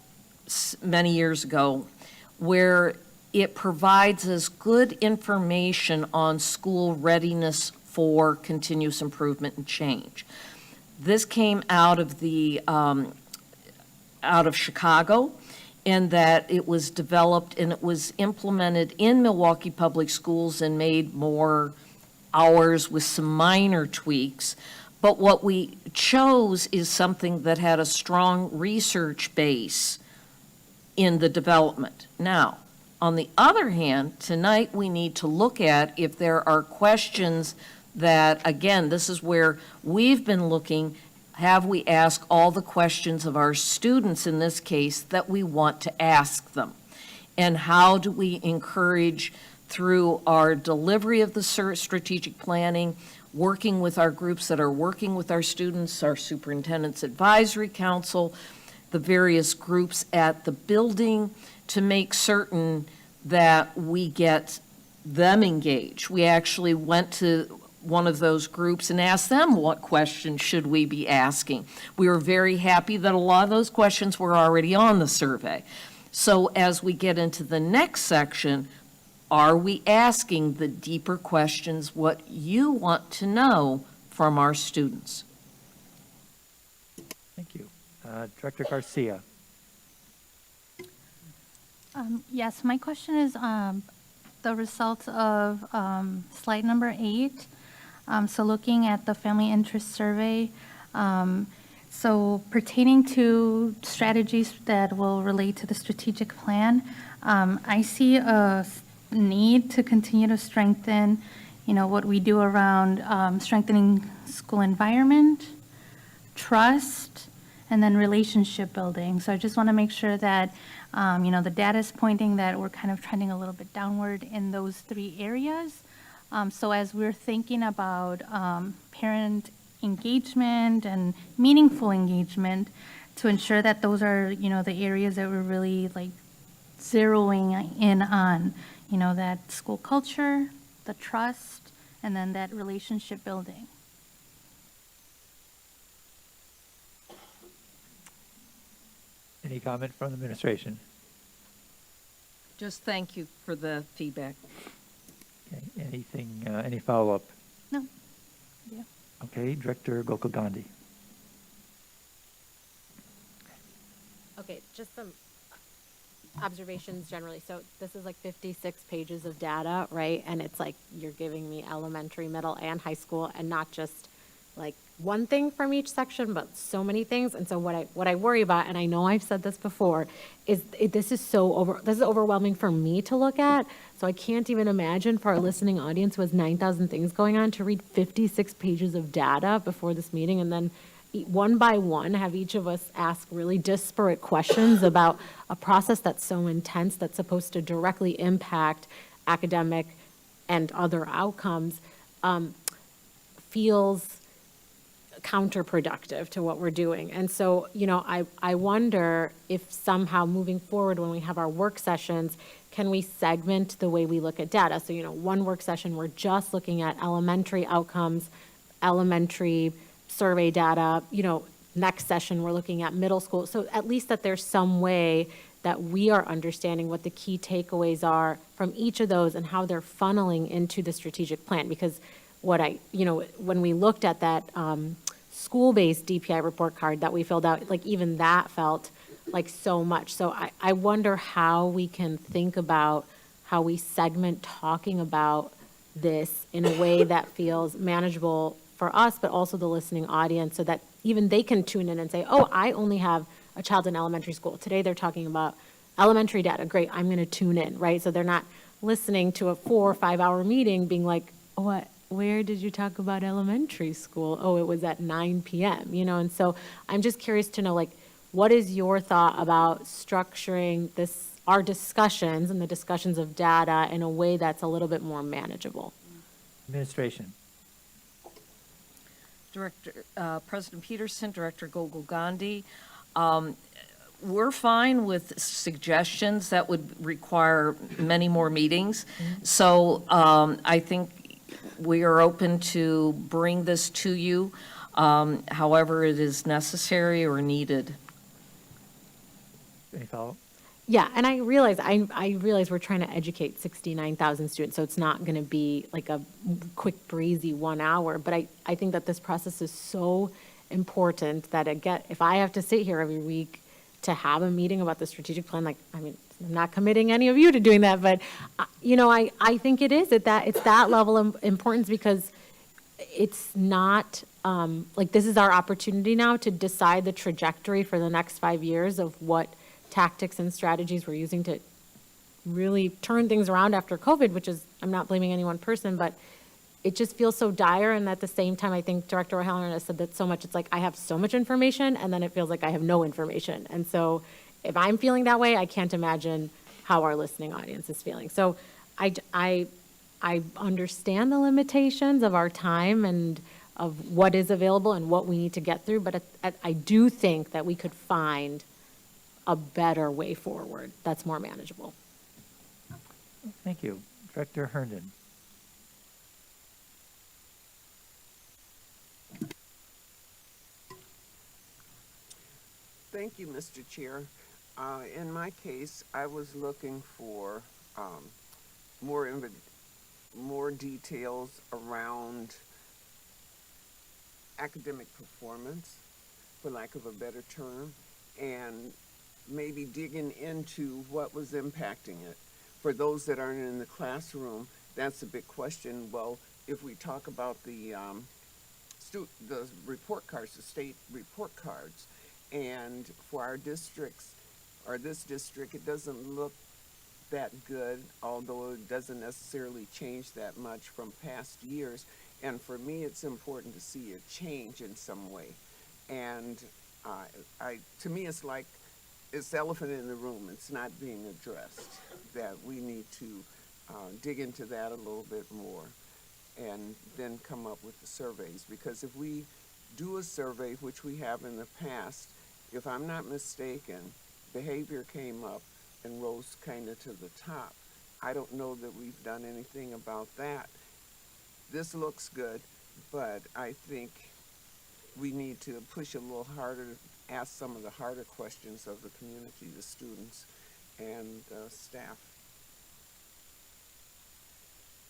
many years ago, where it provides us good information on school readiness for continuous improvement and change. This came out of Chicago, in that it was developed and it was implemented in Milwaukee Public Schools and made more hours with some minor tweaks. But what we chose is something that had a strong research base in the development. Now, on the other hand, tonight we need to look at if there are questions that, again, this is where we've been looking, have we asked all the questions of our students in this case that we want to ask them? And how do we encourage, through our delivery of the strategic planning, working with our groups that are working with our students, our Superintendent's Advisory Council, the various groups at the building, to make certain that we get them engaged. We actually went to one of those groups and asked them what questions should we be asking. We were very happy that a lot of those questions were already on the survey. So as we get into the next section, are we asking the deeper questions, what you want to know from our students. Thank you. Director Garcia. Yes, my question is the results of slide number 8. So looking at the family interest survey, so pertaining to strategies that will relate to the strategic plan, I see a need to continue to strengthen, what we do around strengthening school environment, trust, and then relationship building. So I just want to make sure that, the data is pointing that we're kind of trending a little bit downward in those 3 areas. So as we're thinking about parent engagement and meaningful engagement, to ensure that those are, the areas that we're really like zeroing in on, that school culture, the trust, and then that relationship building. Any comment from the administration? Just thank you for the feedback. Okay, anything, any follow-up? No. Yeah. Okay, Director Gokul Gandhi. Okay, just some observations generally. So this is like 56 pages of data, right? And it's like you're giving me elementary, middle, and high school, and not just like one thing from each section, but so many things. And so what I worry about, and I know I've said this before, is this is overwhelming for me to look at. So I can't even imagine for our listening audience who has 9,000 things going on to read 56 pages of data before this meeting, and then one by one have each of us ask really disparate questions about a process that's so intense that's supposed to directly impact academic and other outcomes, feels counterproductive to what we're doing. And so, I wonder if somehow moving forward when we have our work sessions, can we segment the way we look at data? So, one work session, we're just looking at elementary outcomes, elementary survey data, next session, we're looking at middle school. So at least that there's some way that we are understanding what the key takeaways are from each of those and how they're funneling into the strategic plan. Because when we looked at that school-based DPI report card that we filled out, like even that felt like so much. So I wonder how we can think about how we segment talking about this in a way that feels manageable for us, but also the listening audience, so that even they can tune in and say, oh, I only have a child in elementary school. Today they're talking about elementary data. Great, I'm going to tune in, right? So they're not listening to a 4 or 5 hour meeting being like, where did you talk about elementary school? Oh, it was at 9 p.m., And so I'm just curious to know, what is your thought about structuring our discussions and the discussions of data in a way that's a little bit more manageable? Administration. President Peterson, Director Gokul Gandhi, we're fine with suggestions that would require many more meetings. So I think we are open to bring this to you, however it is necessary or needed. Any follow-up? Yeah, and I realize we're trying to educate 69,000 students, so it's not going to be like a quick, breezy 1 hour. But I think that this process is so important that, again, if I have to sit here every week to have a meeting about the strategic plan, I'm not committing any of you to doing that, but, I think it is it's that level of importance, because it's not, this is our opportunity now to decide the trajectory for the next 5 years of what tactics and strategies we're using to really turn things around after COVID, which is, I'm not blaming any one person, but it just feels so dire. And at the same time, I think Director O'Halloran has said that so much. It's like I have so much information, and then it feels like I have no information. And so if I'm feeling that way, I can't imagine how our listening audience is feeling. So I understand the limitations of our time and of what is available and what we need to get through, but I do think that we could find a better way forward that's more manageable. Thank you. Director Herndon. Thank you, Mr. Chair. In my case, I was looking for more details around academic performance, for lack of a better term, and maybe digging into what was impacting it. For those that aren't in the classroom, that's a big question. Well, if we talk about the report cards, the state report cards, and for our districts, or this district, it doesn't look that good, although it doesn't necessarily change that much from past years. And for me, it's important to see a change in some way. And to me, it's like it's the elephant in the room. It's not being addressed. That we need to dig into that a little bit more, and then come up with the surveys. Because if we do a survey, which we have in the past, if I'm not mistaken, behavior came up and rose kind of to the top. I don't know that we've done anything about that. This looks good, but I think we need to push a little harder, ask some of the harder questions of the community, the students and staff.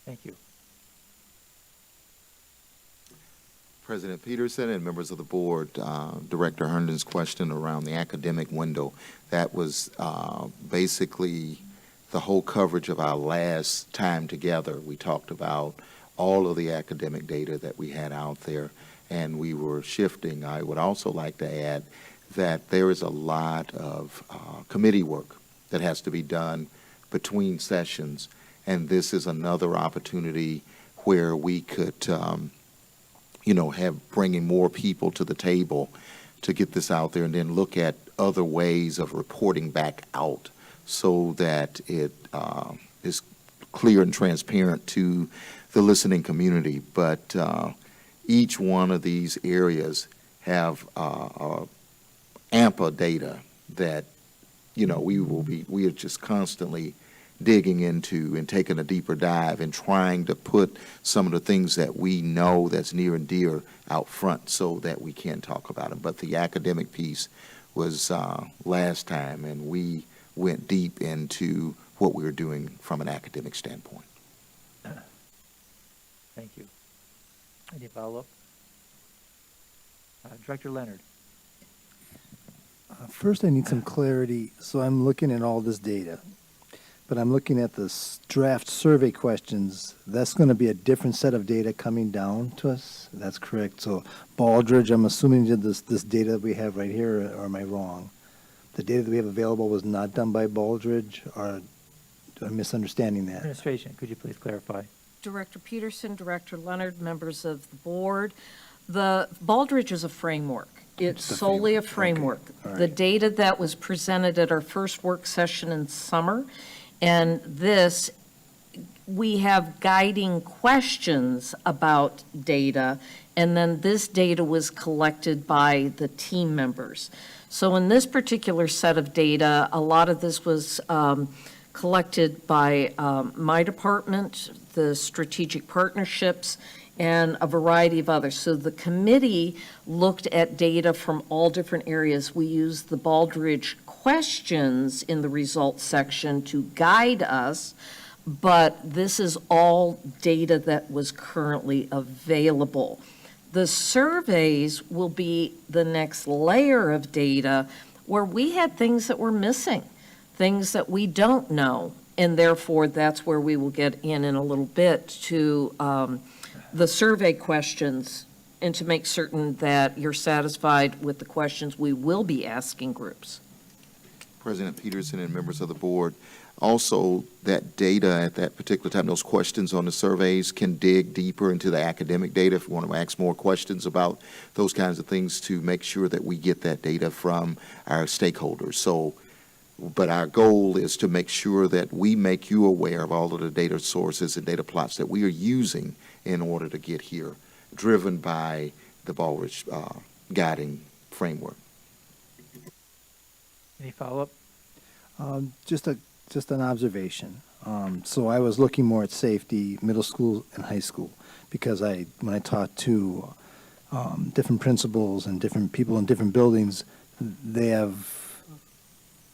Thank you. President Peterson and members of the board, Director Herndon's question around the academic window, that was basically the whole coverage of our last time together. We talked about all of the academic data that we had out there, and we were shifting. I would also like to add that there is a lot of committee work that has to be done between sessions, and this is another opportunity where we could have bringing more people to the table to get this out there, and then look at other ways of reporting back out so that it is clear and transparent to the listening community. But each one of these areas have ample data that we are just constantly digging into and taking a deeper dive and trying to put some of the things that we know that's near and dear out front so that we can talk about them. But the academic piece was last time, and we went deep into what we were doing from an academic standpoint. Thank you. Any follow-up? Director Leonard. First, I need some clarity. So I'm looking at all this data, but I'm looking at the draft survey questions. That's going to be a different set of data coming down to us. That's correct. So Baldridge, I'm assuming did this data that we have right here, or am I wrong? The data that we have available was not done by Baldridge, or am I misunderstanding that? Administration, could you please clarify? Director Peterson, Director Leonard, members of the board, the Baldridge is a framework. It's solely a framework. Okay. All The right. data that was presented at our first work session in summer, and this, we have guiding questions about data, and then this data was collected by the team members. So in this particular set of data, a lot of this was collected by my department, the strategic partnerships, and a variety of others. So the committee looked at data from all different areas. We used the Baldridge questions in the results section to guide us, but this is all data that was currently available. The surveys will be the next layer of data where we had things that were missing, things that we don't know, and therefore that's where we will get in a little bit to the survey questions and to make certain that you're satisfied with the questions we will be asking groups. President Peterson and members of the board, also that data at that particular time, those questions on the surveys can dig deeper into the academic data if we want to ask more questions about those kinds of things to make sure that we get that data from our stakeholders. So, but our goal is to make sure that we make you aware of all of the data sources and data plots that we are using in order to get here, driven by the Baldridge guiding framework. Any follow-up? Just an observation. So I was looking more at safety, middle school and high school, because when I talked to different principals and different people in different buildings, they have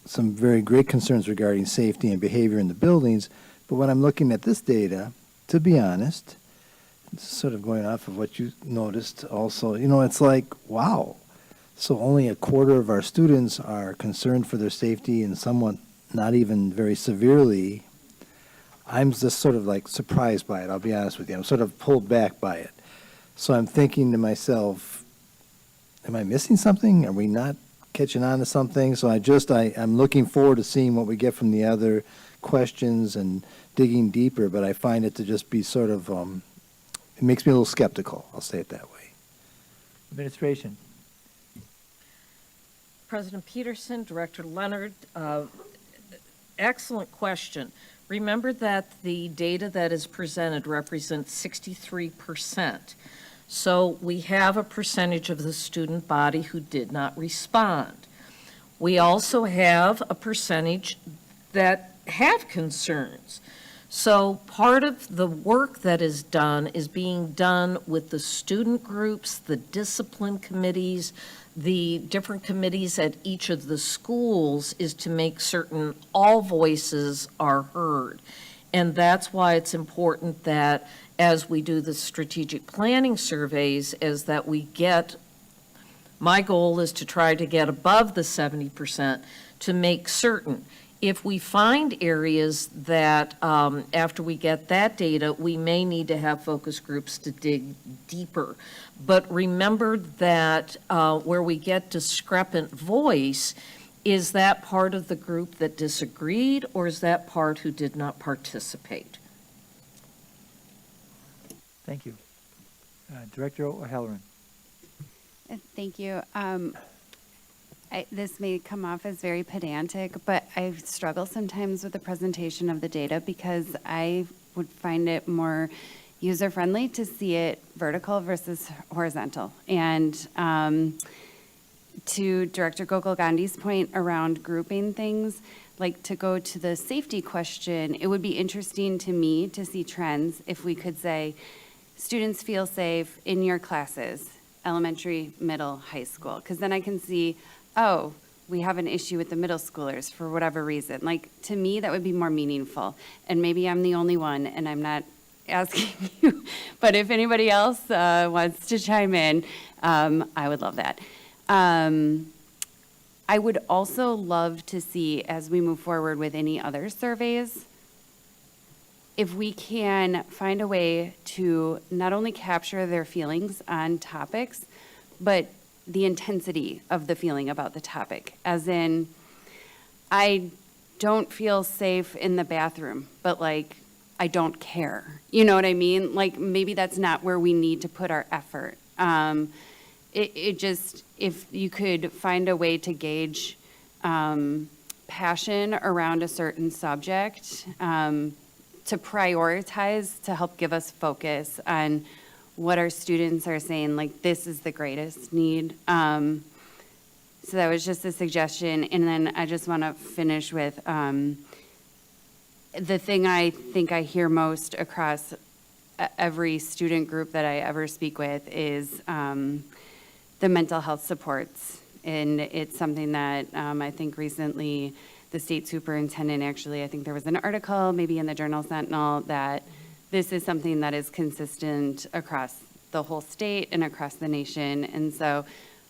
some very great concerns regarding safety and behavior in the buildings. But when I'm looking at this data, to be honest, sort of going off of what you noticed also, you know, it's like, wow. So only a quarter of our students are concerned for their safety and somewhat not even very severely. I'm just sort of like surprised by it, I'll be honest with you. I'm sort of pulled back by it. So I'm thinking to myself, am I missing something? Are we not catching on to something? So I'm looking forward to seeing what we get from the other questions and digging deeper, but I find it to just be sort of, it makes me a little skeptical, I'll say it that way. Administration. President Peterson, Director Leonard, excellent question. Remember that the data that is presented represents 63%. So we have a percentage of the student body who did not respond. We also have a percentage that have concerns. So part of the work that is done is being done with the student groups, the discipline committees, the different committees at each of the schools, is to make certain all voices are heard. And that's why it's important that as we do the strategic planning surveys, is that we get, my goal is to try to get above the 70% to make certain. If we find areas that, after we get that data, we may need to have focus groups to dig deeper. But remember that where we get discrepant voice, is that part of the group that disagreed, or is that part who did not participate? Thank you. Director O'Halloran. Thank you. This may come off as very pedantic, but I struggle sometimes with the presentation of the data because I would find it more user-friendly to see it vertical versus horizontal. And to Director Gokul-Gandhi's point around grouping things, like to go to the safety question, it would be interesting to me to see trends if we could say, students feel safe in your classes, elementary, middle, high school, because then I can see, oh, we have an issue with the middle schoolers for whatever reason. Like, to me, that would be more meaningful. And maybe I'm the only one, and I'm not asking you, but if anybody else wants to chime in, I would love that. I would also love to see, as we move forward with any other surveys, if we can find a way to not only capture their feelings on topics, but the intensity of the feeling about the topic. As in, I don't feel safe in the bathroom, but like, I don't care. You know what I mean? Like, maybe that's not where we need to put our effort. It just, if you could find a way to gauge passion around a certain subject, to prioritize, to help give us focus on what our students are saying, like, this is the greatest need. So that was just a suggestion. And then I just want to finish with the thing I think I hear most across every student group that I ever speak with is the mental health supports. And it's something that I think recently the state superintendent, actually, I think there was an article maybe in the Journal Sentinel that this is something that is consistent across the whole state and across the nation. And so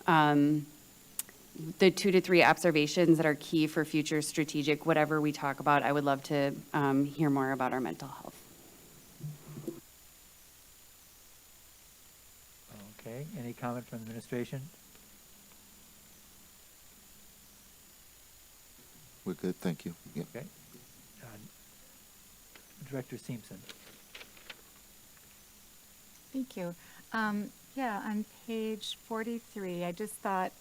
the 2 to 3 observations that are key for future strategic, whatever we talk about, I would love to hear more about our mental health. Okay, any comment from the administration? We're good, thank you. Yeah. Okay. Director Simpson. Thank you. Yeah, on page 43, I just thought,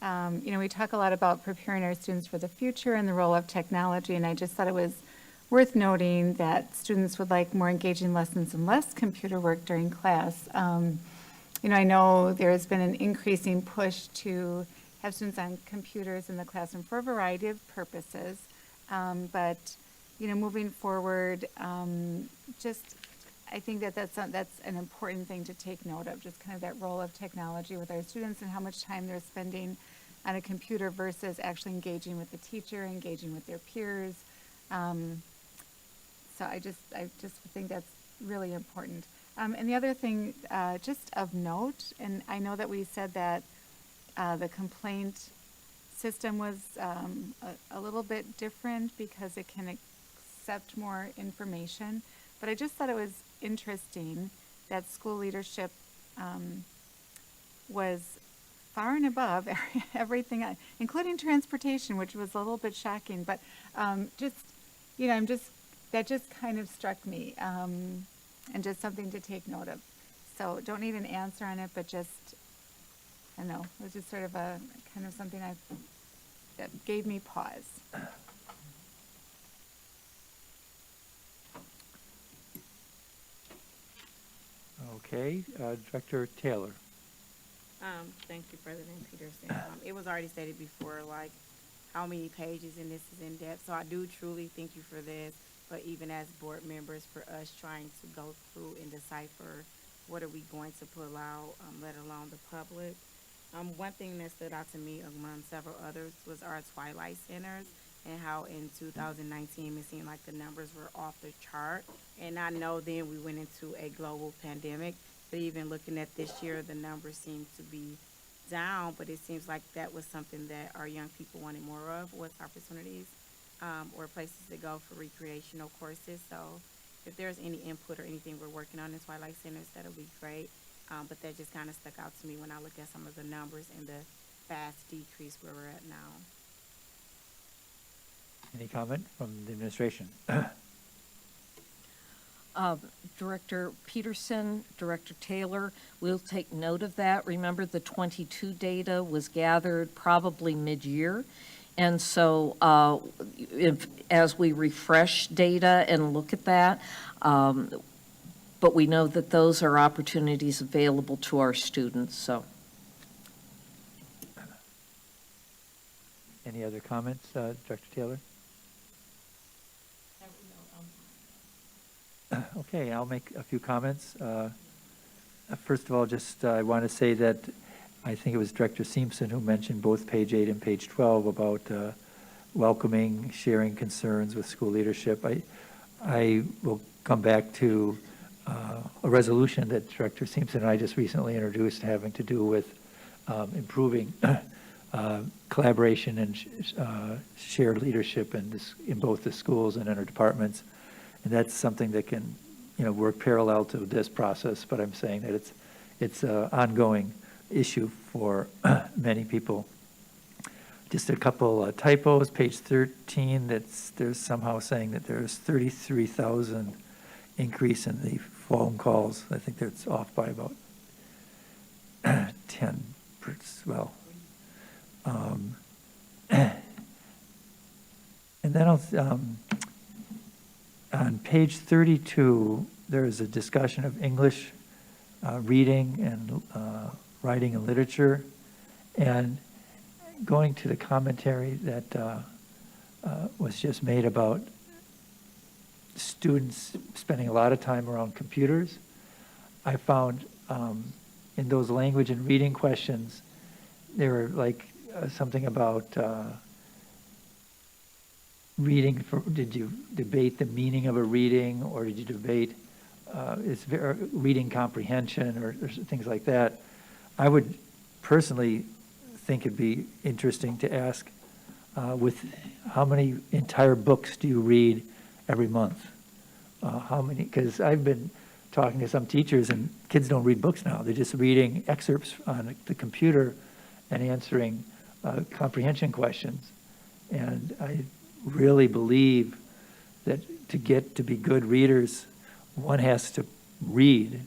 we talk a lot about preparing our students for the future and the role of technology, and I just thought it was worth noting that students would like more engaging lessons and less computer work during class. I know there has been an increasing push to have students on computers in the classroom for a variety of purposes, but moving forward, I think that's an important thing to take note of, just kind of that role of technology with our students and how much time they're spending on a computer versus actually engaging with the teacher, engaging with their peers. So I just think that's really important. And the other thing, just of note, and I know that we said that the complaint system was a little bit different because it can accept more information, but I just thought it was interesting that school leadership was far and above everything, including transportation, which was a little bit shocking, but just, you know, that just kind of struck me, and just something to take note of. So don't need an answer on it, but just, I don't know, it was just sort of a, kind of something that gave me pause. Okay, Director Taylor. Thank you, President Peterson. It was already stated before, like, how many pages, and this is in depth, so I do truly thank you for this, but even as board members, for us trying to go through and decipher what are we going to pull out, let alone the public. One thing that stood out to me among several others was our Twilight Centers, and how in 2019 it seemed like the numbers were off the chart. And I know then we went into a global pandemic, but even looking at this year, the numbers seem to be down, but it seems like that was something that our young people wanted more of, was opportunities or places to go for recreational courses. So if there's any input or anything we're working on in Twilight Centers, that'll be great. But that just kind of stuck out to me when I look at some of the numbers and the fast decrease where we're at now. Any comment from the administration? Director Peterson, Director Taylor, we'll take note of that. Remember, the 22 data was gathered probably mid-year. And so as we refresh data and look at that, but we know that those are opportunities available to our students, so. Any other comments, Director Taylor? Okay, I'll make a few comments. First of all, just I want to say that I think it was Director Simpson who mentioned both page 8 and page 12 about welcoming, sharing concerns with school leadership. I will come back to a resolution that Director Simpson and I just recently introduced having to do with improving collaboration and shared leadership in both the schools and in our departments. And that's something that can, work parallel to this process, but I'm saying that it's an ongoing issue for many people. Just a couple typos. Page 13, there's somehow saying that there's 33,000 increase in the phone calls. I think that's off by about 10. Well, and then on page 32, there is a discussion of English reading and writing and literature, and going to the commentary that was just made about students spending a lot of time around computers. I found in those language and reading questions, there were like something about reading. Did you debate the meaning of a reading, or did you debate reading comprehension or things like that? I would personally think it'd be interesting to ask with how many entire books do you read every month? How many? Because I've been talking to some teachers, and kids don't read books now. They're just reading excerpts on the computer and answering comprehension questions. And I really believe that to get to be good readers, one has to read,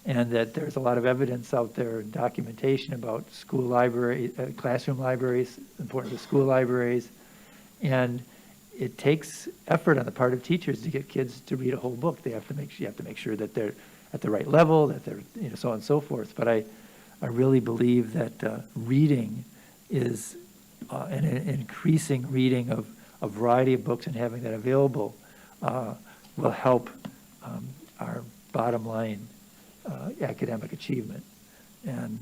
and that there's a lot of evidence out there and documentation about school library, classroom libraries, importance of school libraries, and it takes effort on the part of teachers to get kids to read a whole book. You have to make sure that they're at the right level, that they're so on and so forth. But I really believe that reading is an increasing reading of a variety of books, and having that available will help our bottom line academic achievement. And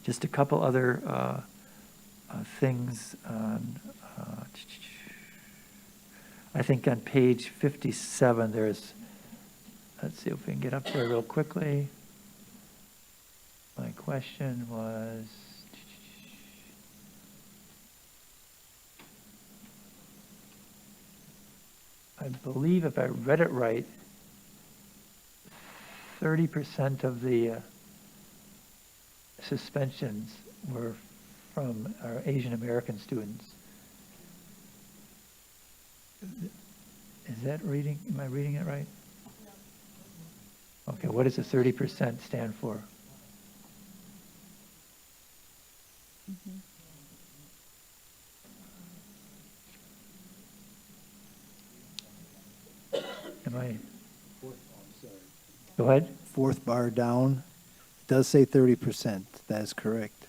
just a couple other things on, I think on page 57, there's let's see if we can get up there real quickly. My question was, I believe if I read it right, 30% of the suspensions were from our Asian American students. Is that reading, am I reading it right? Okay, what does the 30% stand for? Am I? Go ahead. Fourth bar down, it does say 30%. That is correct.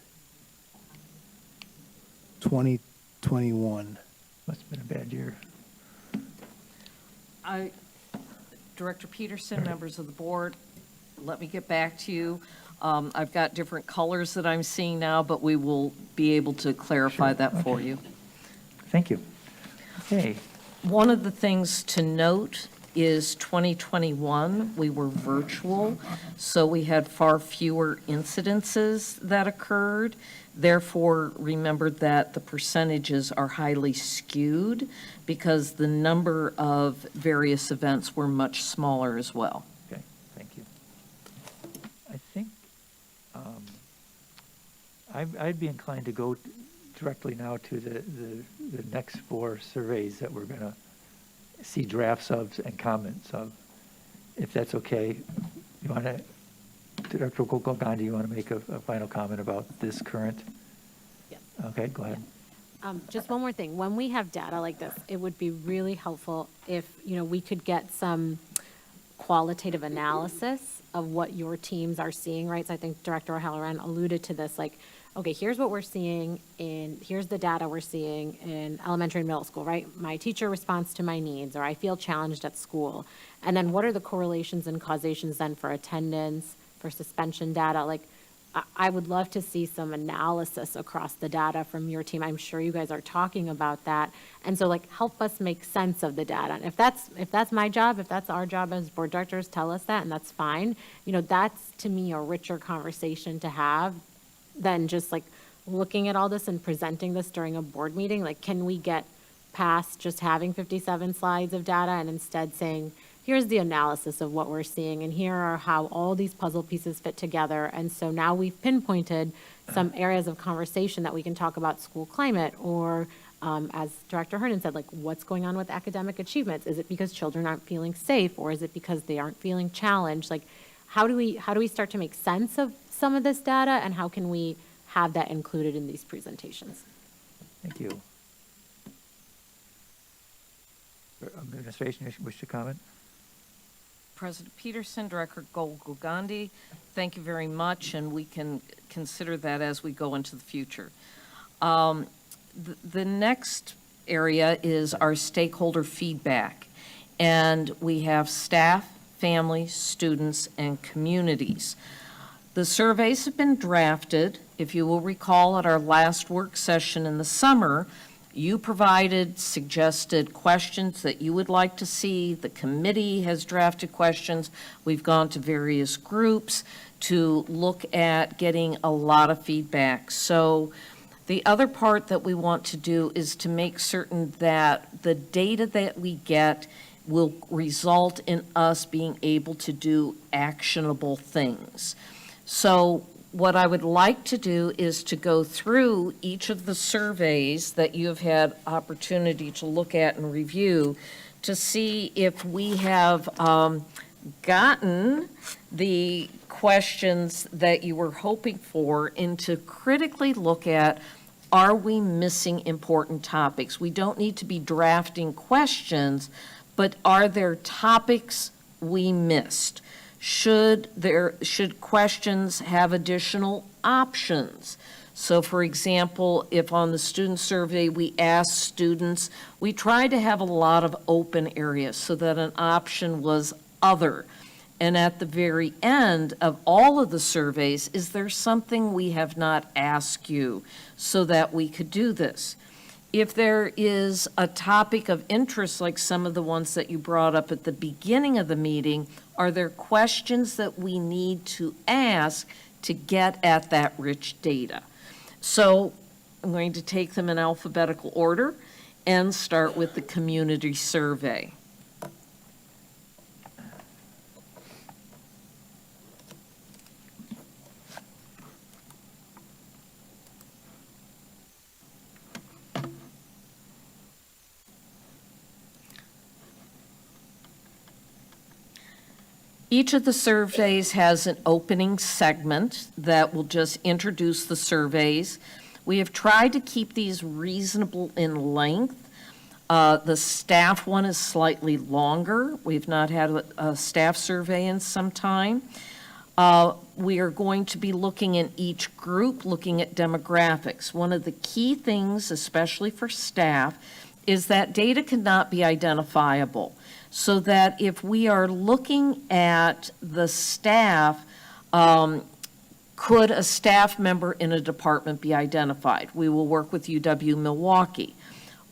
2021. Must have been a bad year. Director Peterson, members of the board, let me get back to you. I've got different colors that I'm seeing now, but we will be able to clarify that for you. Thank you. Okay. One of the things to note is 2021, we were virtual, so we had far fewer incidences that occurred. Therefore, remember that the percentages are highly skewed because the number of various events were much smaller as well. Okay, thank you. I think I'd be inclined to go directly now to the next 4 surveys that we're going to see drafts of and comments of, if that's okay. You want to, Director Gandhi, you want to make a final comment about this current? Yes. Okay, go ahead. Just one more thing. When we have data like this, it would be really helpful if, we could get some qualitative analysis of what your teams are seeing, right? So I think Director O'Halloran alluded to this, like, okay, here's what we're seeing here's the data we're seeing in elementary and middle school, right? My teacher responds to my needs, or I feel challenged at school. And then what are the correlations and causations then for attendance, for suspension data? Like, I would love to see some analysis across the data from your team. I'm sure you guys are talking about that. And so, like, help us make sense of the data. And if that's my job, if that's our job as board directors, tell us that, and that's fine. That's, to me, a richer conversation to have than just, like, looking at all this and presenting this during a board meeting. Like, can we get past just having 57 slides of data and instead saying, here's the analysis of what we're seeing, and here are how all these puzzle pieces fit together. And so now we've pinpointed some areas of conversation that we can talk about school climate, or as Director Hernan said, like, what's going on with academic achievements? Is it because children aren't feeling safe, or is it because they aren't feeling challenged? Like, how do we start to make sense of some of this data, and how can we have that included in these presentations? Thank you. Administration, you wish to comment? President Peterson, Director Gandhi, thank you very much, and we can consider that as we go into the future. The next area is our stakeholder feedback, and we have staff, families, students, and communities. The surveys have been drafted. If you will recall, at our last work session in the summer, you provided suggested questions that you would like to see. The committee has drafted questions. We've gone to various groups to look at getting a lot of feedback. So the other part that we want to do is to make certain that the data that we get will result in us being able to do actionable things. So what I would like to do is to go through each of the surveys that you have had opportunity to look at and review to see if we have gotten the questions that you were hoping for, and to critically look at, are we missing important topics? We don't need to be drafting questions, but are there topics we missed? Should questions have additional options? So for example, if on the student survey we asked students, we tried to have a lot of open areas so that an option was other. And at the very end of all of the surveys, is there something we have not asked you so that we could do this? If there is a topic of interest, like some of the ones that you brought up at the beginning of the meeting, are there questions that we need to ask to get at that rich data? So I'm going to take them in alphabetical order and start with the community survey. Each of the surveys has an opening segment that will just introduce the surveys. We have tried to keep these reasonable in length. The staff one is slightly longer. We've not had a staff survey in some time. We are going to be looking in each group, looking at demographics. One of the key things, especially for staff, is that data cannot be identifiable. So that if we are looking at the staff, could a staff member in a department be identified? We will work with UW Milwaukee.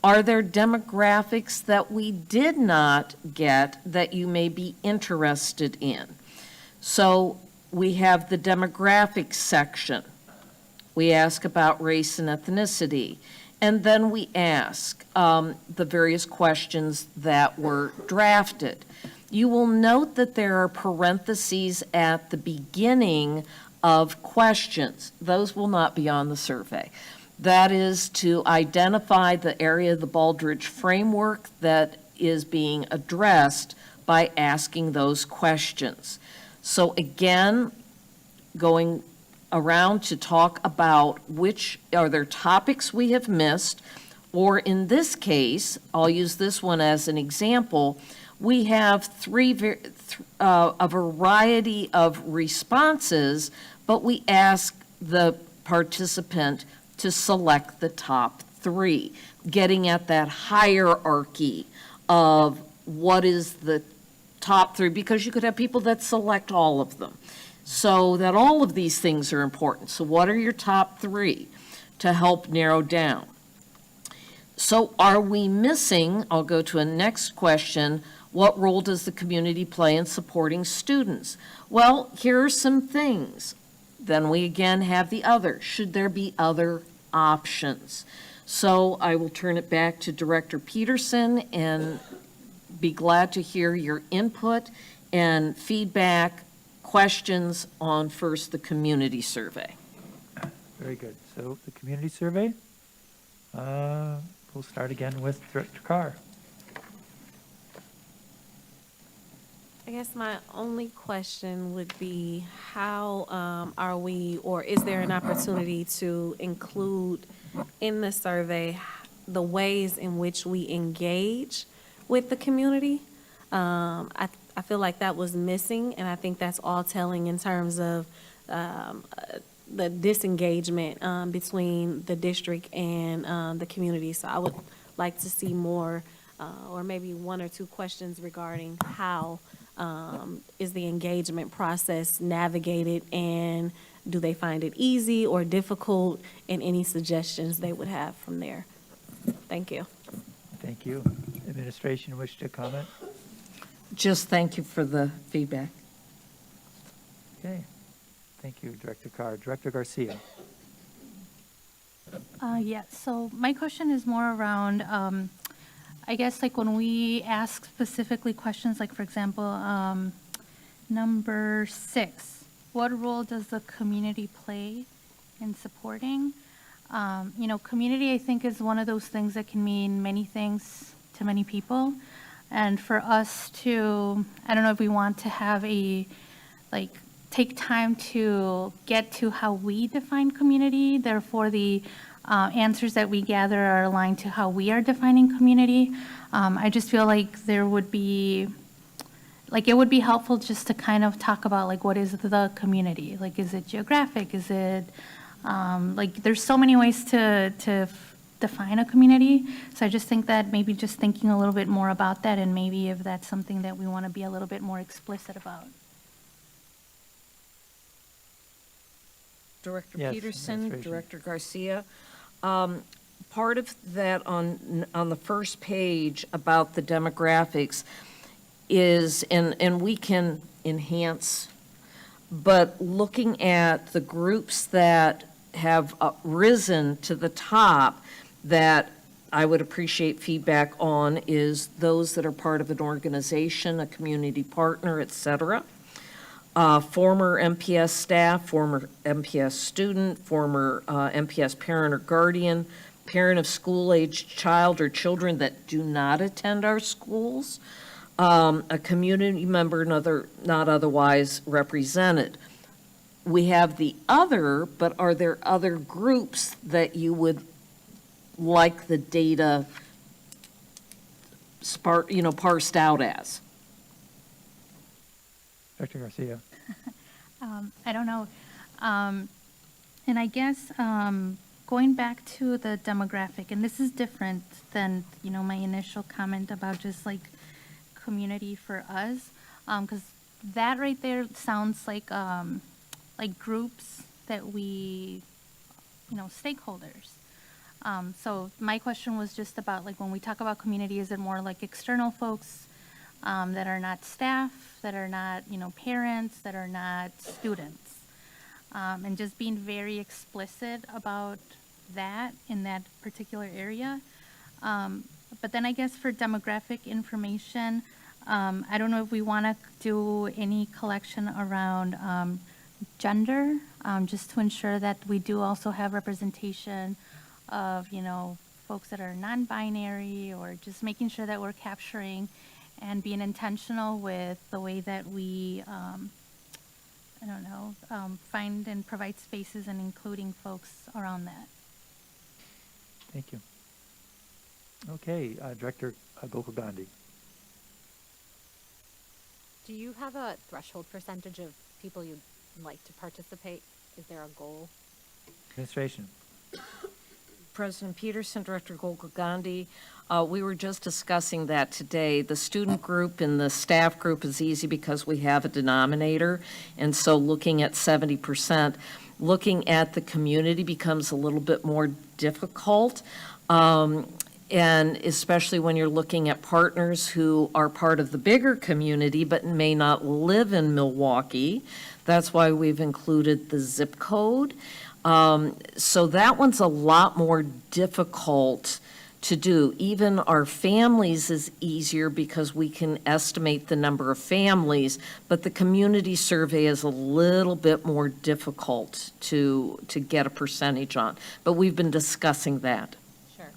Are there demographics that we did not get that you may be interested in? So we have the demographics section. We ask about race and ethnicity. And then we ask the various questions that were drafted. You will note that there are parentheses at the beginning of questions. Those will not be on the survey. That is to identify the area of the Baldrige framework that is being addressed by asking those questions. So again, going around to talk about which are there topics we have missed, or in this case, I'll use this one as an example, we have a variety of responses, but we ask the participant to select the top 3, getting at that hierarchy of what is the top 3, because you could have people that select all of them. So that all of these things are important. So what are your top 3 to help narrow down? So are we missing, I'll go to a next question, what role does the community play in supporting students? Well, here are some things. Then we again have the other. Should there be other options? So I will turn it back to Director Peterson and be glad to hear your input and feedback, questions on first the community survey. Very good. So the community survey, we'll start again with Director Carr. I guess my only question would be how are we, or is there an opportunity to include in the survey the ways in which we engage with the community? I feel like that was missing, and I think that's all telling in terms of the disengagement between the district and the community. So I would like to see more, or maybe 1 or 2 questions regarding how is the engagement process navigated, and do they find it easy or difficult, and any suggestions they would have from there. Thank you. Thank you. Administration wish to comment? Just thank you for the feedback. Okay. Thank you, Director Carr. Director Garcia. Yeah, so my question is more around, I guess, like when we ask specifically questions, like for example, number 6, what role does the community play in supporting? Community, I think, is one of those things that can mean many things to many people. And for us to, I don't know if we want to have take time to get to how we define community, therefore the answers that we gather are aligned to how we are defining community. I just feel like it would be helpful just to kind of talk about what is the community? Is it geographic? Is it, there's so many ways to define a community. So I just think that maybe just thinking a little bit more about that, and maybe if that's something that we want to be a little bit more explicit about. Director Yes, Peterson, Administration. Director Garcia. part of that on the first page about the demographics is, and we can enhance, but looking at the groups that have risen to the top that I would appreciate feedback on is those that are part of an organization, a community partner, et cetera. Former MPS staff, former MPS student, former MPS parent or guardian, parent of school-aged child or children that do not attend our schools, a community member not otherwise represented. We have the other, but are there other groups that you would like the data parsed out as? Dr. Garcia? I don't know. And I guess going back to the demographic, and this is different than, my initial comment about just like community for us, because that right there sounds like groups that we, stakeholders. So my question was just about like when we talk about community, is it more like external folks that are not staff, that are not, parents, that are not students? And just being very explicit about that in that particular area. But then I guess for demographic information, I don't know if we want to do any collection around gender, just to ensure that we do also have representation of, folks that are non-binary, or just making sure that we're capturing and being intentional with the way that we, find and provide spaces and including folks around that. Thank you. Okay, Director Gokul Gandhi. Do you have a threshold percentage of people you'd like to participate? Is there a goal? Administration. President Peterson, Director Gokul Gandhi, we were just discussing that today. The student group and the staff group is easy because we have a denominator, and so looking at 70%, looking at the community becomes a little bit more difficult, and especially when you're looking at partners who are part of the bigger community but may not live in Milwaukee. That's why we've included the zip code. So that one's a lot more difficult to do. Even our families is easier because we can estimate the number of families, but the community survey is a little bit more difficult to get a percentage on. But we've been discussing that. Sure.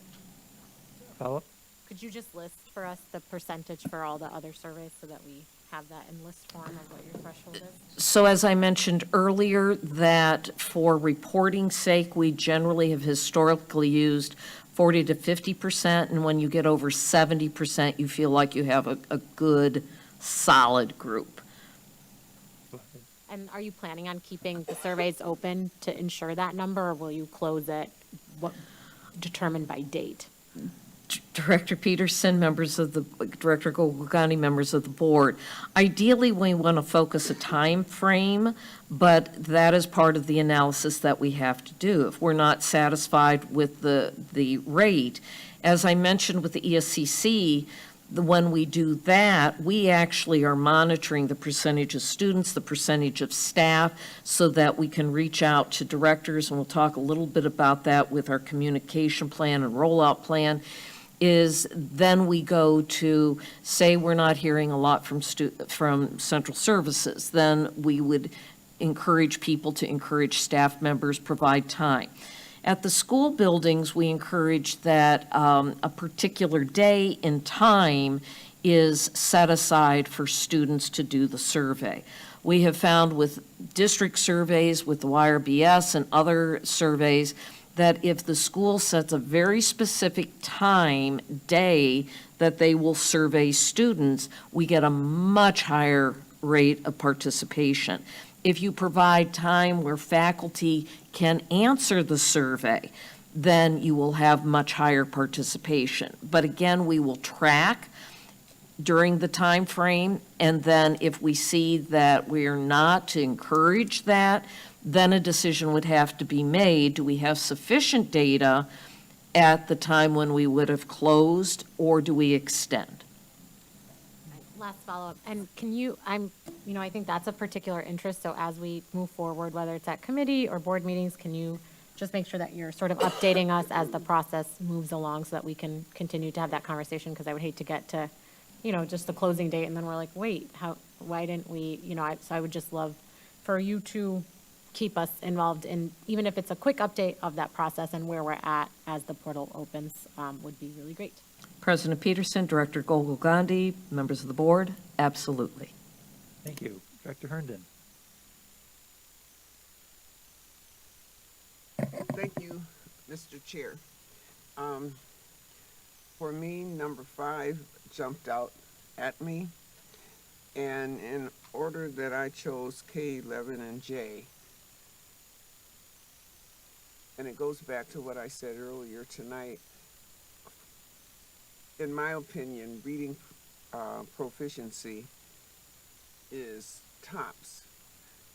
Follow-up? Could you just list for us the percentage for all the other surveys so that we have that in list form of what your threshold is? So as I mentioned earlier, that for reporting sake, we generally have historically used 40 to 50%, and when you get over 70%, you feel like you have a good, solid group. And are you planning on keeping the surveys open to ensure that number, or will you close it determined by date? Director Peterson, Director Gokul Gandhi, members of the board. Ideally, we want to focus a time frame, but that is part of the analysis that we have to do. If we're not satisfied with the rate, as I mentioned with the ESCC, when we do that, we actually are monitoring the percentage of students, the percentage of staff, so that we can reach out to directors, and we'll talk a little bit about that with our communication plan and rollout plan. Is then we go to, say we're not hearing a lot from central services, then we would encourage people to encourage staff members, provide time. At the school buildings, we encourage that a particular day and time is set aside for students to do the survey. We have found with district surveys, with the YRBS and other surveys, that if the school sets a very specific time, day, that they will survey students, we get a much higher rate of participation. If you provide time where faculty can answer the survey, then you will have much higher participation. But again, we will track during the time frame, and then if we see that we are not to encourage that, then a decision would have to be made. Do we have sufficient data at the time when we would have closed, or do we extend? Last follow-up, and I think that's of particular interest, so as we move forward, whether it's at committee or board meetings, can you just make sure that you're sort of updating us as the process moves along so that we can continue to have that conversation? Because I would hate to get to, just the closing date, and then we're like, wait, why didn't we, so I would just love for you to keep us involved in, even if it's a quick update of that process and where we're at as the portal opens, would be really great. President Peterson, Director Gogol Gandhi, members of the board, absolutely. Thank you. Director Herndon. Thank you, Mr. Chair. For me, number 5 jumped out at me, and in order that I chose K, 11, and J. And it goes back to what I said earlier tonight. In my opinion, reading proficiency is tops,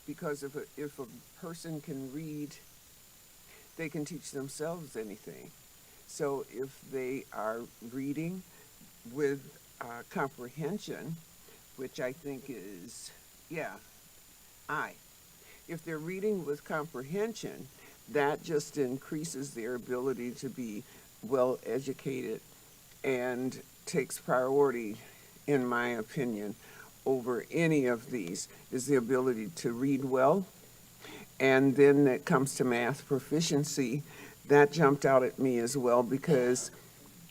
because if a person can read, they can teach themselves anything. So if they are reading with comprehension, which I think is, if they're reading with comprehension, that just increases their ability to be well educated and takes priority, in my opinion, over any of these, is the ability to read well. And then it comes to math proficiency. That jumped out at me as well because,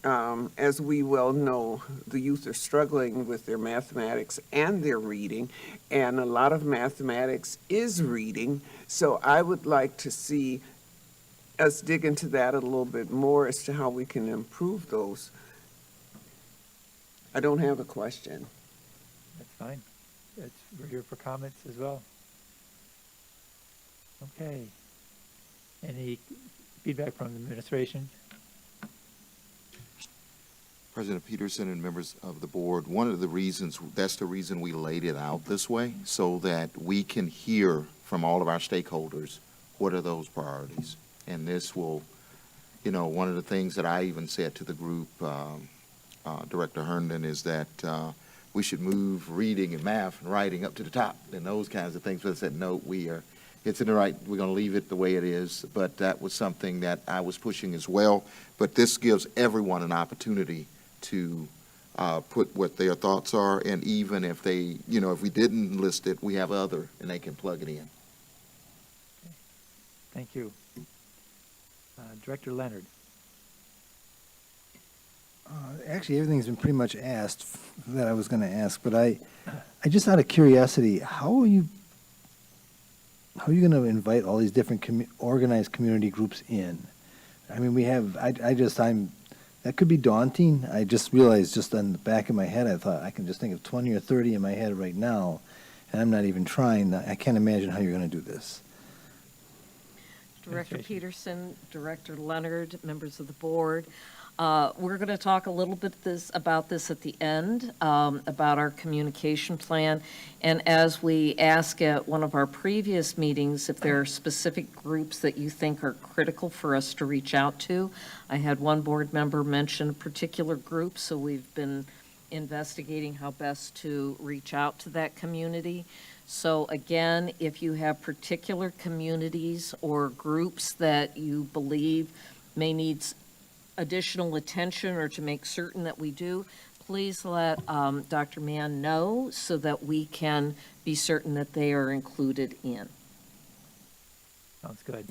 as we well know, the youth are struggling with their mathematics and their reading, and a lot of mathematics is reading. So I would like to see us dig into that a little bit more as to how we can improve those. I don't have a question. That's fine. We're here for comments as well. Okay. Any feedback from the administration? President Peterson and members of the board, one of the reasons, that's the reason we laid it out this way, so that we can hear from all of our stakeholders what are those priorities. And this will, one of the things that I even said to the group, Director Herndon, is that we should move reading and math and writing up to the top and those kinds of things. But I said, no, it's in the right, we're going to leave it the way it is. But that was something that I was pushing as well. But this gives everyone an opportunity to put what their thoughts are. And even if they, if we didn't list it, we have other, and they can plug it in. Thank you. Director Leonard. Actually, everything's been pretty much asked that I was going to ask, but I just out of curiosity, how are you going to invite all these different organized community groups in? I mean, that could be daunting. I just realized just on the back of my head, I thought I can just think of 20 or 30 in my head right now, and I'm not even trying. I can't imagine how you're going to do this. Director Peterson, Director Leonard, members of the board. We're going to talk a little bit about this at the end, about our communication plan. And as we ask at one of our previous meetings, if there are specific groups that you think are critical for us to reach out to. I had one board member mention a particular group, so we've been investigating how best to reach out to that community. So again, if you have particular communities or groups that you believe may need additional attention or to make certain that we do, please let Dr. Mann know so that we can be certain that they are included in. Sounds good.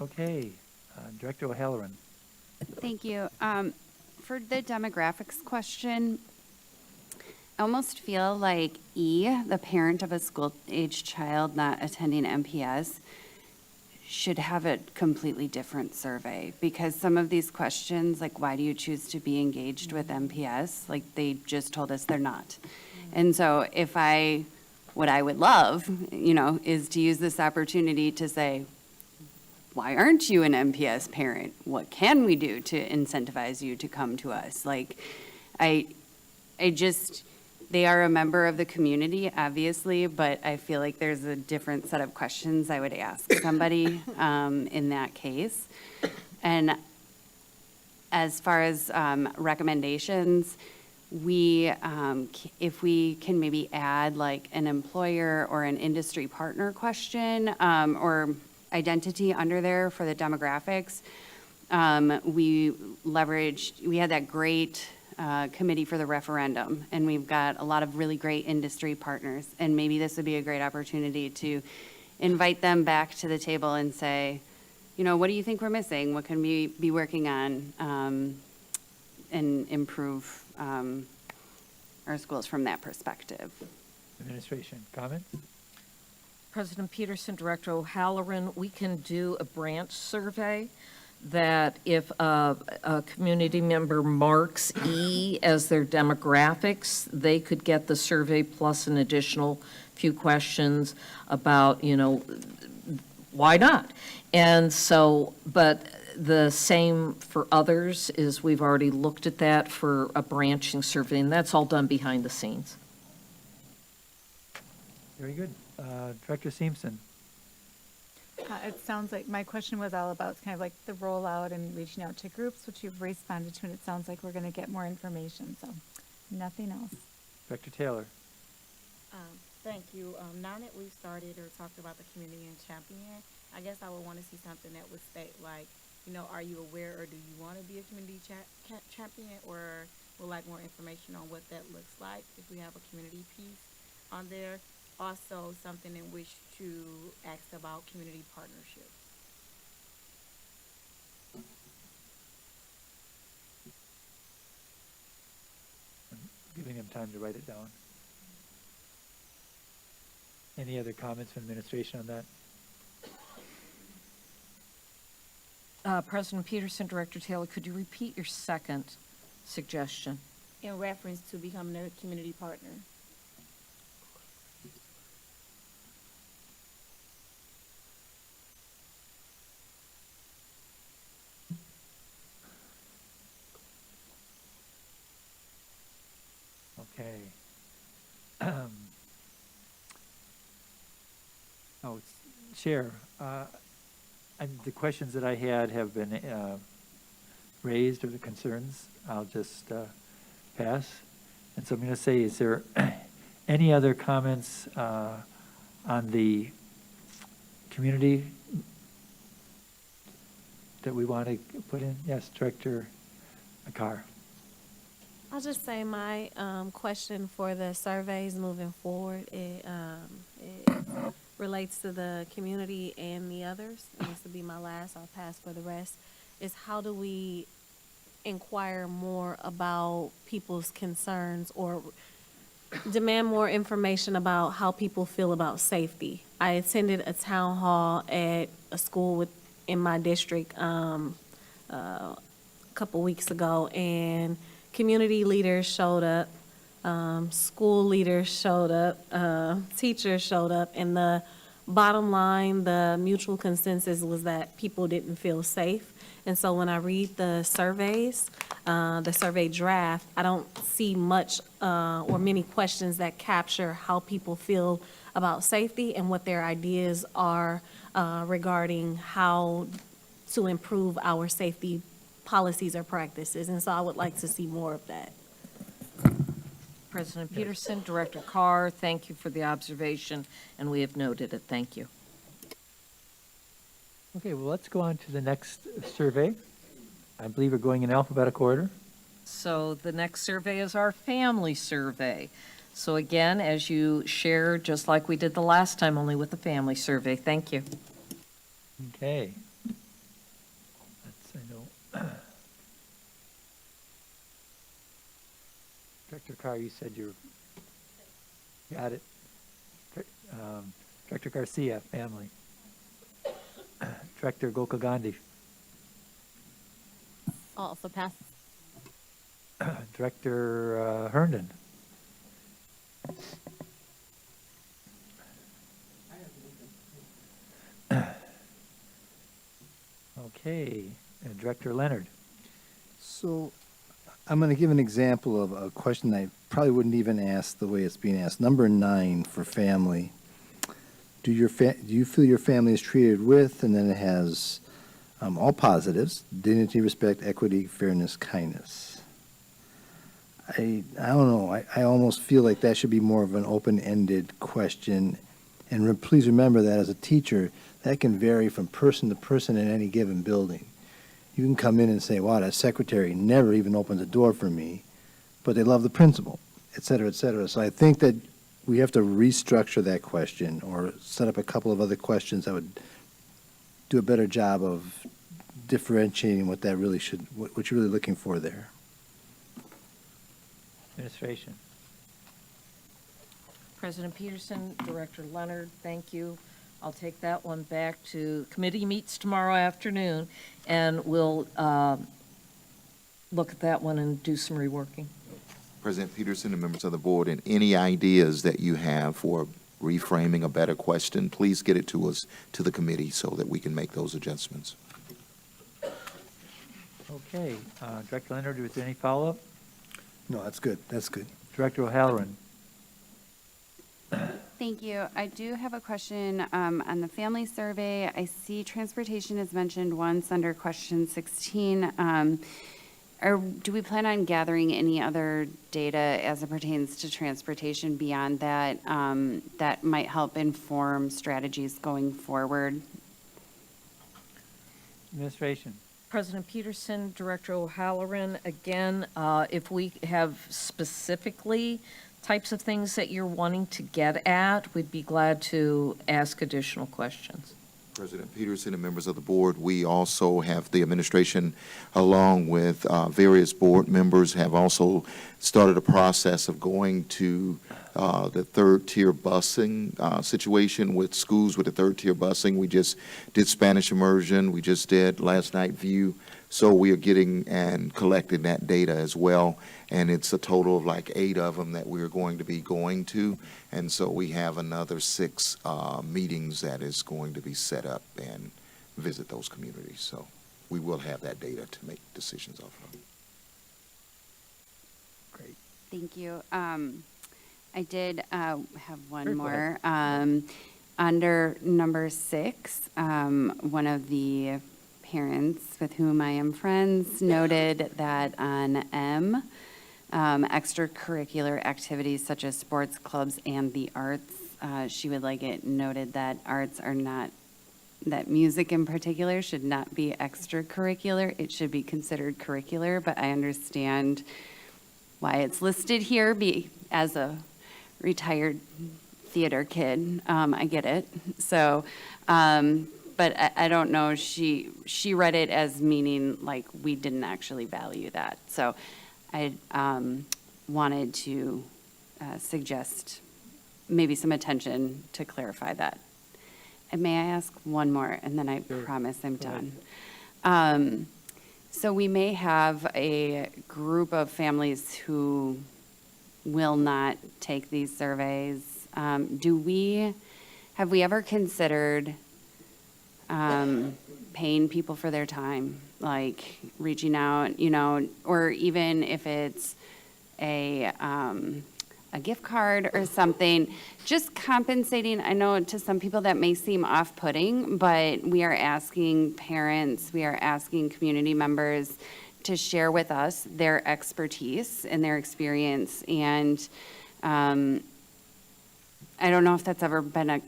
Okay. Director O'Halloran. Thank you. For the demographics question, I almost feel like the parent of a school-age child not attending MPS, should have a completely different survey, because some of these questions, like why do you choose to be engaged with MPS, like they just told us they're not. And so what I would love, is to use this opportunity to say, why aren't you an MPS parent? What can we do to incentivize you to come to us? Like, they are a member of the community, obviously, but I feel like there's a different set of questions I would ask somebody in that case. And as far as recommendations, if we can maybe add like an employer or an industry partner question or identity under there for the demographics. We had that great committee for the referendum, and we've got a lot of really great industry partners. And maybe this would be a great opportunity to invite them back to the table and say, you know, what do you think we're missing? What can we be working on and improve our schools from that perspective? Administration, comments? President Peterson, Director O'Halloran, we can do a branch survey that if a community member marks E as their demographics, they could get the survey plus an additional few questions about, you know, why not? And so, but the same for others is we've already looked at that for a branching survey, and that's all done behind the scenes. Very good. Director Simpson. It sounds like, my question was all about kind of like the rollout and reaching out to groups, which you've responded to, and it sounds like we're going to get more information, so nothing else. Director Taylor. Thank you. Now that we've started or talked about the community and champion, I guess I would want to see something that would state like, you know, are you aware or do you want to be a community champion, or would like more information on what that looks like if we have a community piece on there. Also, something in which to ask about community partnerships. Giving them time to write it down. Any other comments from administration on that? President Peterson, Director Taylor, could you repeat your second suggestion? In reference to becoming a community partner. Okay. Oh, Chair, and the questions that I had have been raised, or the concerns, I'll just pass. And so I'm going to say, is there any other comments on the community that we want to put in? Yes, Director Akar. I'll just say my question for the surveys moving forward, it relates to the community and the others. And this will be my last, I'll pass for the rest, is how do we inquire more about people's concerns or demand more information about how people feel about safety. I attended a town hall at a school in my district a couple weeks ago, and community leaders showed up, school leaders showed up, teachers showed up, and the bottom line, the mutual consensus was that people didn't feel safe. And so when I read the surveys, the survey draft, I don't see much or many questions that capture how people feel about safety and what their ideas are regarding how to improve our safety policies or practices. And so I would like to see more of that. President Peterson, Director Carr, thank you for the observation, and we have noted it. Thank you. Okay, well, let's go on to the next survey. I believe we're going in alphabetical order. So the next survey is our family survey. So again, as you share, just like we did the last time, only with the family survey. Thank you. Okay. I know. Director Carr, you said you got it. Director Garcia, family. Director Gokul Gandhi. Also pass. Director Herndon. Okay, and Director Leonard. So I'm going to give an example of a question I probably wouldn't even ask the way it's being asked. Number 9 for family. Do you feel your family is treated with, and then it has All positives: dignity, respect, equity, fairness, kindness. I don't know. I almost feel like that should be more of an open-ended question. And please remember that as a teacher, that can vary from person to person in any given building. You can come in and say, wow, that secretary never even opens a door for me, but they love the principal, et cetera, et cetera. So I think that we have to restructure that question or set up a couple of other questions that would do a better job of differentiating what that really should, what you're really looking for there. Administration. President Peterson, Director Leonard, thank you. I'll take that one back to committee meets tomorrow afternoon, and we'll look at that one and do some reworking. President Peterson and members of the board, and any ideas that you have for reframing a better question, please get it to us, to the committee, so that we can make those adjustments. Okay, Director Leonard, was there any follow-up? No, that's good. That's good. Director O'Halloran. Thank you. I do have a question on the family survey. I see transportation is mentioned once under question 16. Do we plan on gathering any other data as it pertains to transportation beyond that, that might help inform strategies going forward? Administration. President Peterson, Director O'Halloran, again, if we have specifically types of things that you're wanting to get at, we'd be glad to ask additional questions. President Peterson and members of the board, we also have the administration, along with various board members, have also started a process of going to the third-tier busing situation with schools with the third-tier busing. We just did Spanish immersion. We just did last night VIEW. So we are getting and collecting that data as well. And it's a total of like 8 of them that we're going to be going to. And so we have another 6 meetings that is going to be set up and visit those communities. So we will have that data to make decisions off of. Great. Thank you. I did have one Sure, go more. Under number 6, one of the parents with whom I am friends noted that on M, extracurricular activities such as sports clubs and the arts, she would like it noted that arts are not, that music in particular should not be extracurricular. It should be considered curricular, but I understand why it's listed here as a retired theater kid. I get it. So, but I don't know, she read it as meaning like we didn't actually value that. So I wanted to suggest maybe some attention to clarify that. And may I ask one more, and then I promise I'm done. So we may have a group of families who will not take these surveys. Have we ever considered paying people for their time, like reaching out, or even if it's a gift card or something, just compensating? I know to some people that may seem off-putting, but we are asking parents, we are asking community members to share with us their expertise and their experience. And I don't know if that's ever been a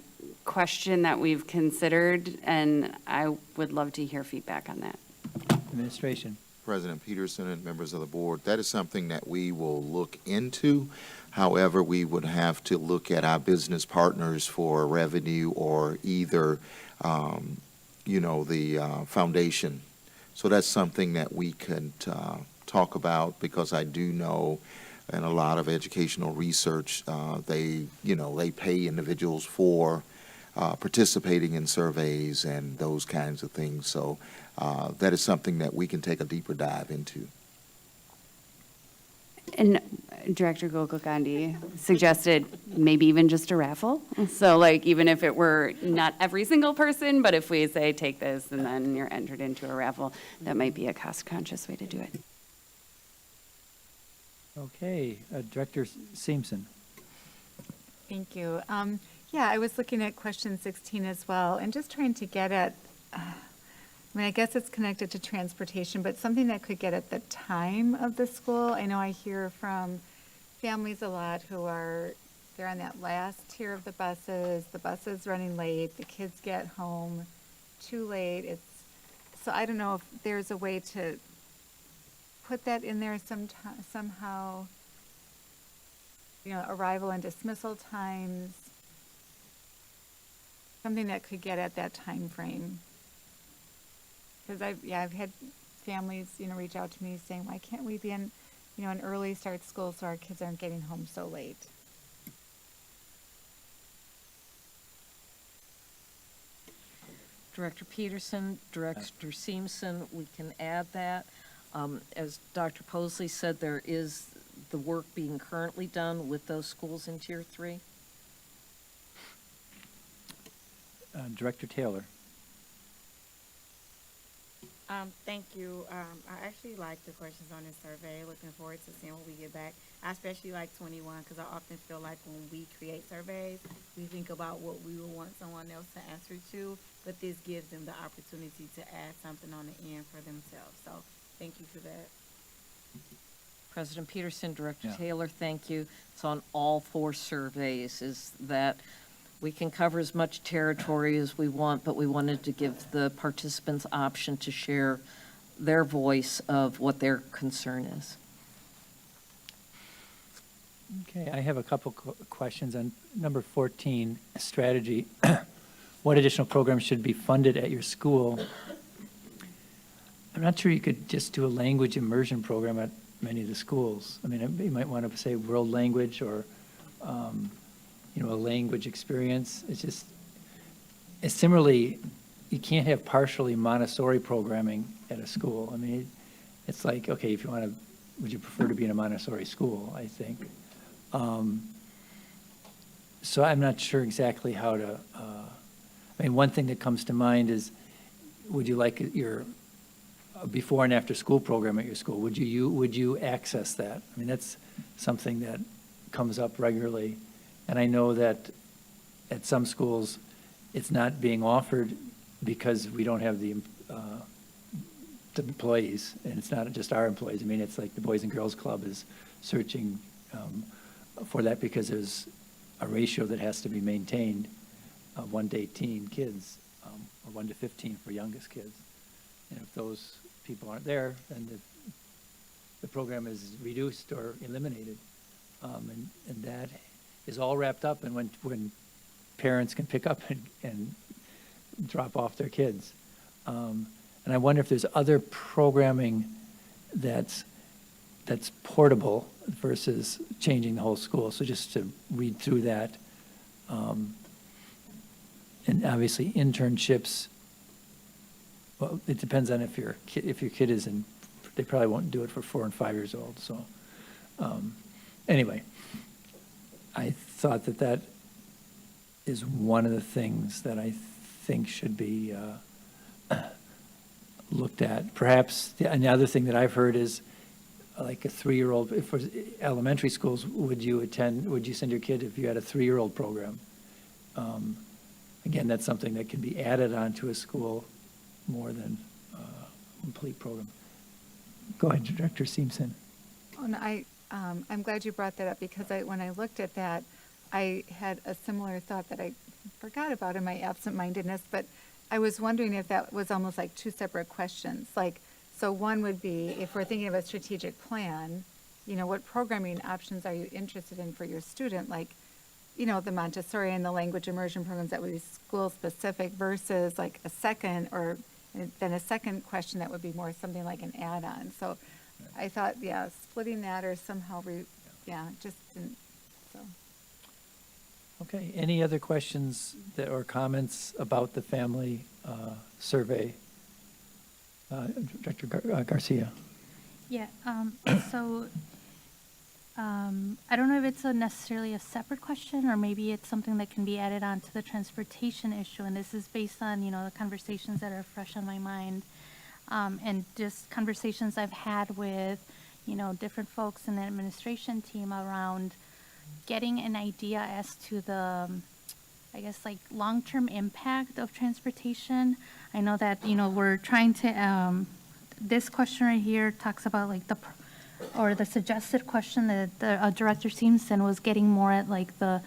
question that we've considered, and I would love to hear feedback on that. Administration. President Peterson and members of the board, that is something that we will look into. However, we would have to look at our business partners for revenue or either, the foundation. So that's something that we could talk about, because I do know in a lot of educational research, they pay individuals for participating in surveys and those kinds of things. So that is something that we can take a deeper dive into. And Director Gokul suggested maybe even just a raffle. So like, even if it were not every single person, but if we say, take this and then you're entered into a raffle, that might be a cost-conscious way to do it. Okay, Director Simpson. Thank you. Yeah, I was looking at question 16 as well, and just trying to get at I mean, I guess it's connected to transportation, but something that could get at the time of the school. I know I hear from families a lot who they're on that last tier of the bus is running late, the kids get home too late. So I don't know if there's a way to put that in there somehow, arrival and dismissal times, something that could get at that time frame. Because I've had families, reach out to me saying, why can't we be in, an early start school so our kids aren't getting home so late? Director Peterson, Director Seamson, we can add that. As Dr. Posley said, there is the work being currently done with those schools in Tier 3. Director Taylor. Thank you. I actually like the questions on this survey. Looking forward to seeing what we get back. I especially like 21 because I often feel like when we create surveys, we think about what we would want someone else to answer to, but this gives them the opportunity to add something on the end for themselves. So thank you for that. President Peterson, Director Yeah. Taylor, thank you. It's on all 4 surveys, is that we can cover as much territory as we want, but we wanted to give the participants option to share their voice of what their concern is. Okay, I have a couple questions on number 14, strategy. What additional programs should be funded at your school? I'm not sure you could just do a language immersion program at many of the schools. I mean, you might want to say world language or, a language experience. It's similarly, you can't have partially Montessori programming at a school. I mean, it's like, okay, if you want to, would you prefer to be in a Montessori school, I think. So I'm not sure exactly how to, one thing that comes to mind is, would you like your before and after school program at your school? Would you access that? I mean, that's something that comes up regularly. And I know that at some schools, it's not being offered because we don't have the employees, and it's not just our employees. I mean, it's like the Boys and Girls Club is searching for that because there's a ratio that has to be maintained, 1 to 18 kids, or 1 to 15 for youngest kids. And if those people aren't there, then the program is reduced or eliminated. And that is all wrapped up in when parents can pick up and drop off their kids. And I wonder if there's other programming that's portable versus changing the whole school. So just to read through that. And obviously internships, well, it depends on if your kid is in, they probably won't do it for 4 and 5 years old. So anyway, I thought that is one of the things that I think should be looked at. Perhaps another thing that I've heard is like a 3-year-old, if for elementary schools, would you send your kid if you had a 3-year-old program? Again, that's something that can be added onto a school more than a complete program. Go ahead, Director Seamson. Oh, no, I'm glad you brought that up because when I looked at that, I had a similar thought that I forgot about in my absent-mindedness, but I was wondering if that was almost like 2 separate questions. Like, so one would be, if we're thinking of a strategic plan, what programming options are you interested in for your student? Like, the Montessori and the language immersion programs that would be school-specific versus like a second, or then a second question that would be more something like an add-on. So I thought, splitting that or somehow, just didn't, so. Okay, any other questions or comments about the family survey? Director Garcia. Yeah, so I don't know if it's necessarily a separate question, or maybe it's something that can be added on to the transportation issue. And this is based on, the conversations that are fresh on my mind, and just conversations I've had with, different folks in the administration team around getting an idea as to the I guess, like, long-term impact of transportation. I know that, we're trying to, this question right here talks about, like, or the suggested question that Director Simpson was getting more at, like, the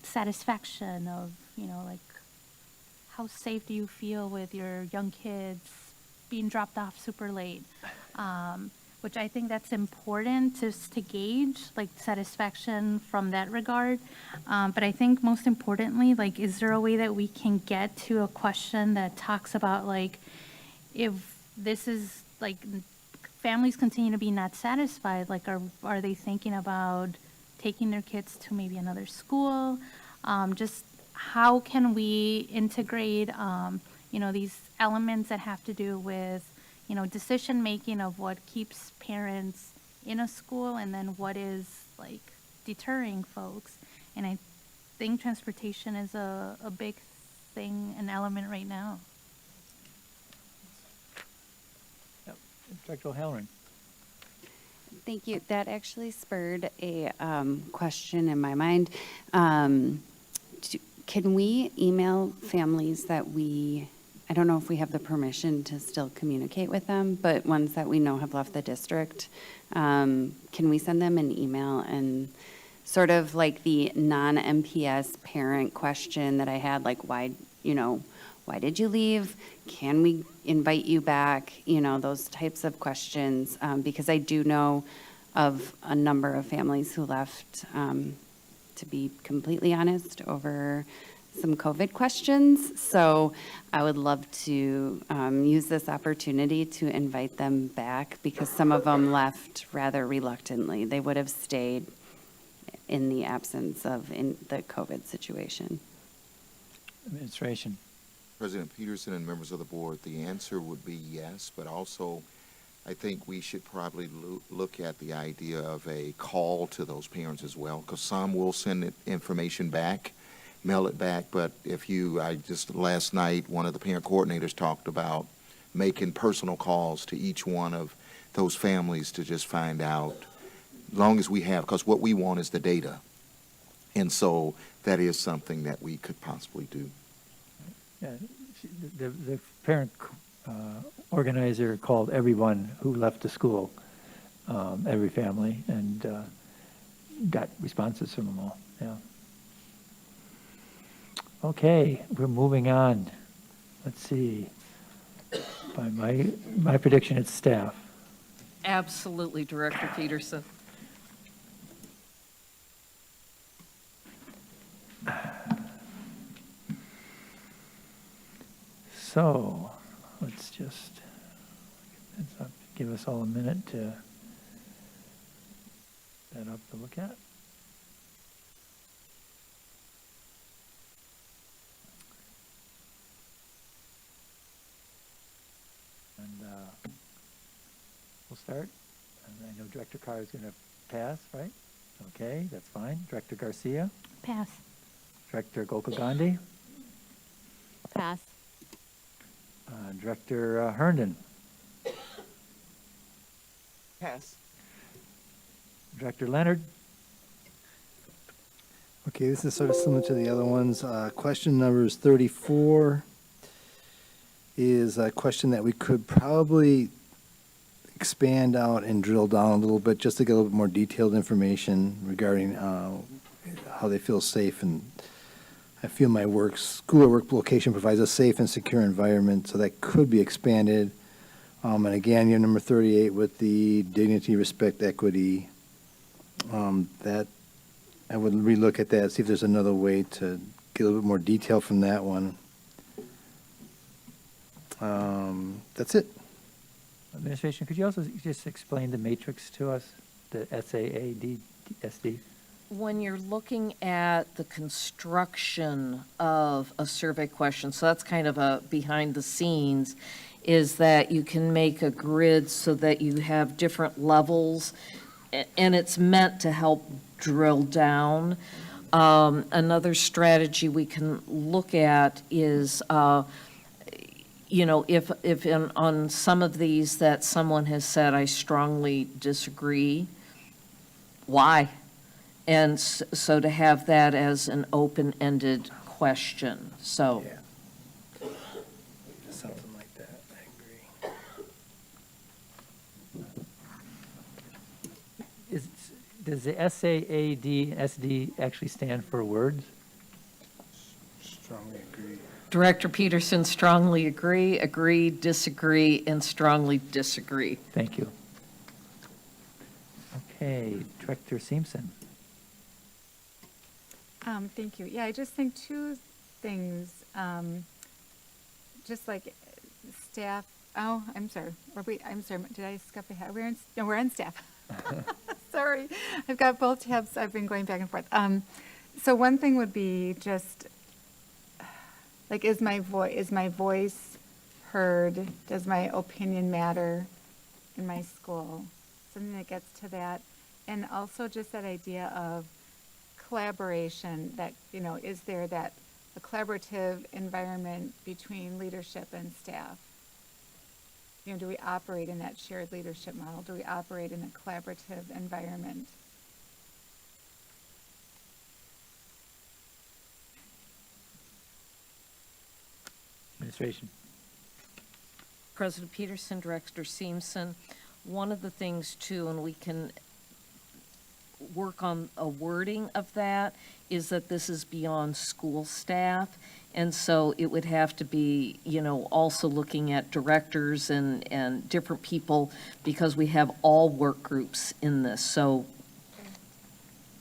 satisfaction of, like, how safe do you feel with your young kids being dropped off super late? Which I think that's important to gauge, like, satisfaction from that regard. But I think most importantly, like, is there a way that we can get to a question that talks about, like, if this is, like, families continue to be not satisfied, like, are they thinking about taking their kids to maybe another school? Just how can we integrate, these elements that have to do with, decision-making of what keeps parents in a school and then what is, like, deterring folks. And I think transportation is a big thing, an element right now. Yep. Director O'Halloran. Thank you. That actually spurred a question in my mind. Can we email families that I don't know if we have the permission to still communicate with them, but ones that we know have left the district, can we send them an email and sort of like the non-MPS parent question that I had, like, why did you leave? Can we invite you back? Those types of questions, because I do know of a number of families who left, to be completely honest, over some COVID questions. So I would love to use this opportunity to invite them back, because some of them left rather reluctantly. They would have stayed in the absence of the COVID situation. Administration. President Peterson and members of the board, the answer would be yes, but also I think we should probably look at the idea of a call to those parents as well, because some will send information back, mail it back, but last night, one of the parent coordinators talked about making personal calls to each one of those families to just find out, as long as we have, because what we want is the data. And so that is something that we could possibly do. Yeah, the parent organizer called everyone who left the school, every family, and got responses from them all. Yeah. Okay, we're moving on. Let's see. By my prediction, it's staff. Absolutely, Director Peterson. So, let's just give us all a minute to that up to look at. And we'll start. And I know Director Carr is going to pass, right? Okay, that's fine. Director Garcia? Pass. Director Gokul-Gandhi? Pass. Director Herndon? Pass. Director Leonard? Okay, this is sort of similar to the other ones. Question number 34 is a question that we could probably expand out and drill down a little bit just to get a little bit more detailed information regarding how they feel safe. And I feel my school or work location provides a safe and secure environment, so that could be expanded. And again, your number 38 with the dignity, respect, equity, that I would relook at that, see if there's another way to get a little bit more detail from that one. That's it. Administration, could you also just explain the matrix to us, the SAAD-SD? When you're looking at the construction of a survey question, so that's kind of a behind the scenes, is that you can make a grid so that you have different levels, and it's meant to help drill down. Another strategy we can look at is, if on some of these that someone has said, I strongly disagree, why? And so to have that as an open-ended question, so. Yeah. Something like that, I agree. Does the SAAD, SD actually stand for words? Strongly agree. Director Peterson, strongly agree, disagree, and strongly disagree. Thank you. Okay, Director Simpson. Thank you. Yeah, I just think two things, just like staff, oh, I'm sorry, I'm sorry, did I skip ahead? No, we're on staff. Sorry, I've got both tabs, I've been going back and forth. So one thing would be just, like, is my voice heard? Does my opinion matter in my school? Something that gets to that. And also just that idea of collaboration, that, is there that a collaborative environment between leadership and staff? Do we operate in that shared leadership model? Do we operate in a collaborative environment? Administration. President Peterson, Director Seamson, one of the things too, and we can work on a wording of that, is that this is beyond school staff. And so it would have to be, also looking at directors and different people, because we have all work groups in this. So,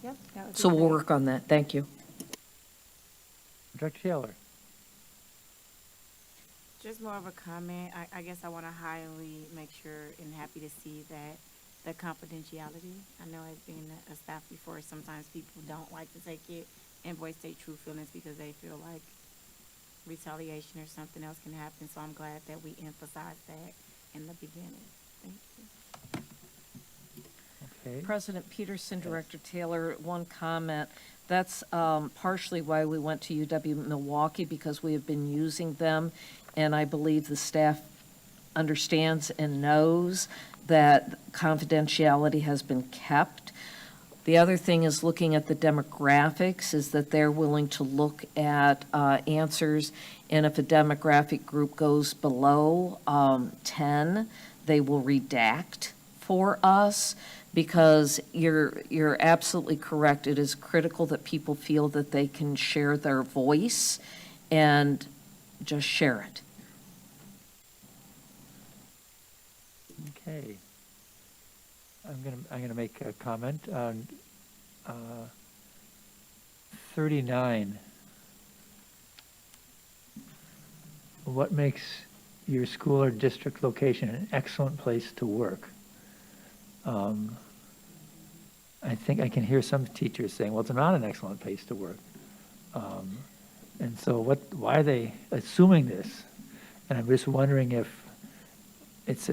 Yep, that would be so we'll great. work on that. Thank you. Director Taylor. Just more of a comment. I guess I want to highly make sure and happy to see that the confidentiality. I know as being a staff before, sometimes people don't like to take it and voice their true feelings because they feel like retaliation or something else can happen. So I'm glad that we emphasize that in the beginning. Thank you. Okay. President Peterson, Director Taylor, one comment. That's partially why we went to UW Milwaukee, because we have been using them, and I believe the staff understands and knows that confidentiality has been kept. The other thing is looking at the demographics, is that they're willing to look at answers, and if a demographic group goes below 10, they will redact for us, because you're absolutely correct. It is critical that people feel that they can share their voice and just share it. Okay. I'm gonna make a comment on 39. What makes your school or district location an excellent place to work? I think I can hear some teachers saying, well, it's not an excellent place to work. And so why are they assuming this? And I'm just wondering if it's,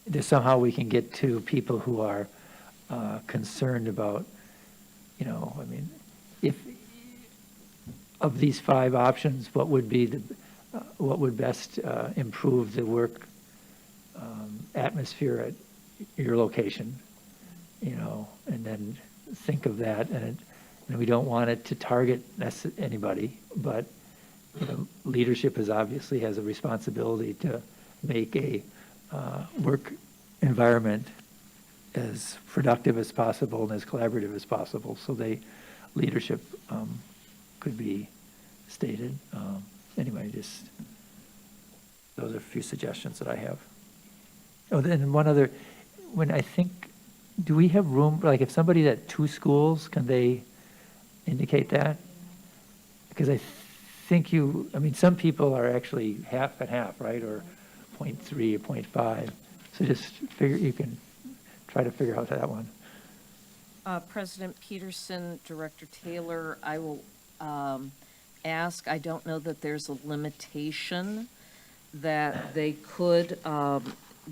there's somehow we can get to people who are concerned about, if of these 5 options, what would be what would best improve the work atmosphere at your location, and then think of that. And we don't want it to target anybody, but leadership obviously has a responsibility to make a work environment as productive as possible and as collaborative as possible. So leadership could be stated. Anyway, just those are a few suggestions that I have. Oh, then one other, do we have room, like if somebody's at 2 schools, can they indicate that? Because I think some people are actually half and half, right? Or 0.3 or 0.5. So just you can try to figure out that one. President Peterson, Director Taylor, I will ask, I don't know that there's a limitation that they could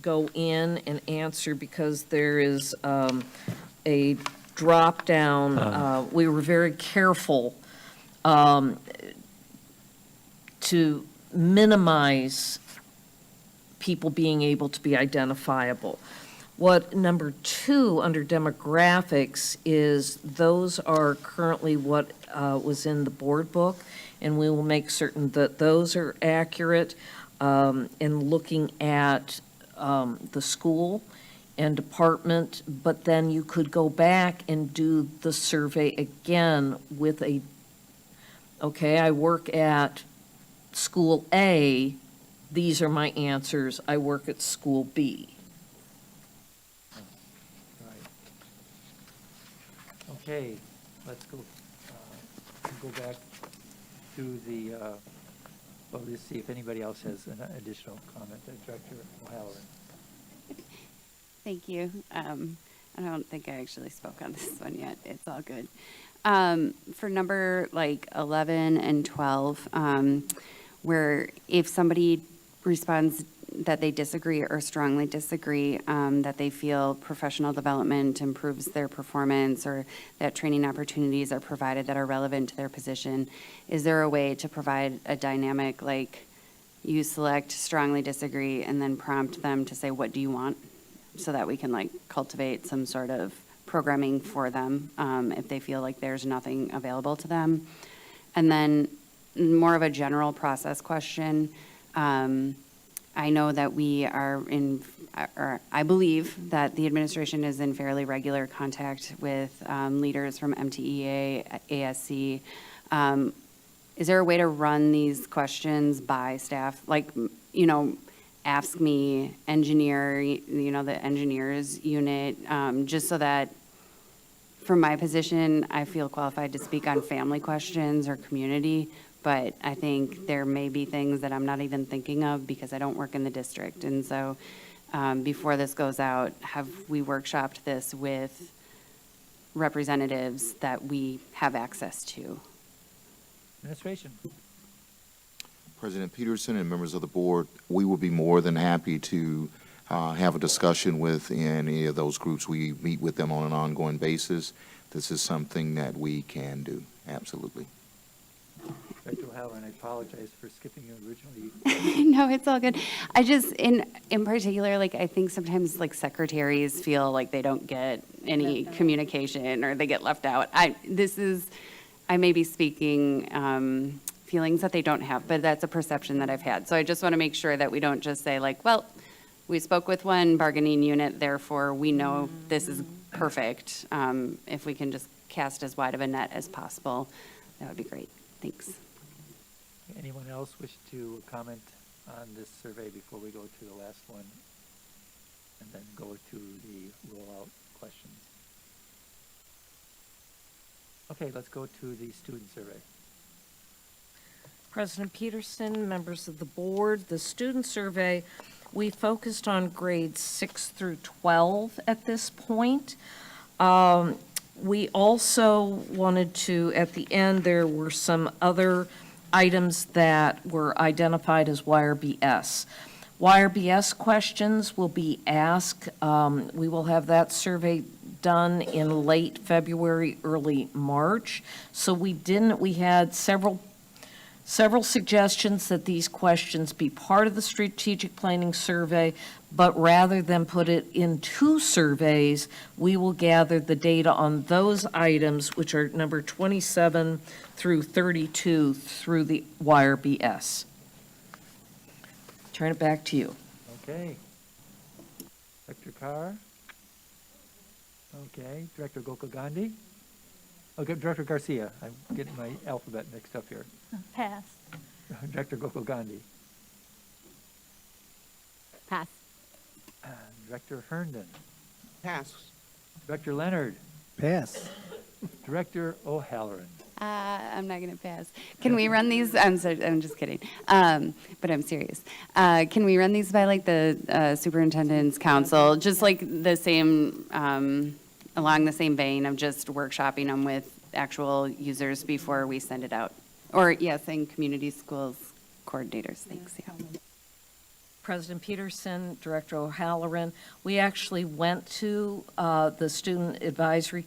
go in and answer, because there is a drop down. We were very careful to minimize people being able to be identifiable. What number 2 under demographics is, those are currently what was in the board book, and we will make certain that those are accurate in looking at the school and department, but then you could go back and do the survey again with okay, I work at school A, these are my answers, I work at school B. Right. Okay, let's go back to the, well, let's see if anybody else has an additional comment. Director O'Halloran. Thank you. I don't think I actually spoke on this one yet. It's all good. For number 11 and 12, where if somebody responds that they disagree or strongly disagree, that they feel professional development improves their performance or that training opportunities are provided that are relevant to their position, is there a way to provide a dynamic like you select strongly disagree and then prompt them to say, what do you want? So that we can cultivate some sort of programming for them if they feel like there's nothing available to them. And then more of a general process question. I know that we are or I believe that the administration is in fairly regular contact with leaders from MTEA, ASC. Is there a way to run these questions by staff? Ask me engineer, the engineers unit, just so that from my position, I feel qualified to speak on family questions or community, but I think there may be things that I'm not even thinking of because I don't work in the district. And so before this goes out, have we workshopped this with representatives that we have access to? Administration. President Peterson and members of the board, we will be more than happy to have a discussion with any of those groups. We meet with them on an ongoing basis. This is something that we can do, absolutely. Director O'Halloran, I apologize for skipping you originally. No, it's all good. I just, in particular, I think sometimes secretaries feel like they don't get any communication or they get left out. I may be speaking feelings that they don't have, but that's a perception that I've had. So I just want to make sure that we don't just say well, we spoke with one bargaining unit, therefore we know this is perfect. If we can just cast as wide of a net as possible, that would be great. Thanks. Anyone else wish to comment on this survey before we go to the last one and then go to the rollout questions? Okay, let's go to the student survey. President Peterson, members of the board, the student survey, we focused on grades 6 through 12 at this point. We also wanted to, at the end, there were some other items that were identified as YRBS. YRBS questions will be asked. We will have that survey done in late February, early March. So we had several suggestions that these questions be part of the strategic planning survey, but rather than put it in 2 surveys, we will gather the data on those items, which are number 27 through 32, through the YRBS. Turn it back to you. Okay. Director Carr? Okay. Director Gokul Gandhi? Okay, Director Garcia. I'm getting my alphabet mixed up here. Pass. Director Gokul Gandhi. Pass. Director Herndon. Pass. Director Leonard. Pass. Director O'Halloran. I'm not going to pass. Can we run these? I'm sorry, I'm just kidding. But I'm serious. Can we run these by the superintendent's council? Just the same, along the same vein of just workshopping them with actual users before we send it out. Or, saying community schools coordinators. Thanks, yeah. President Peterson, Director O'Halloran, we actually went to the Student Advisory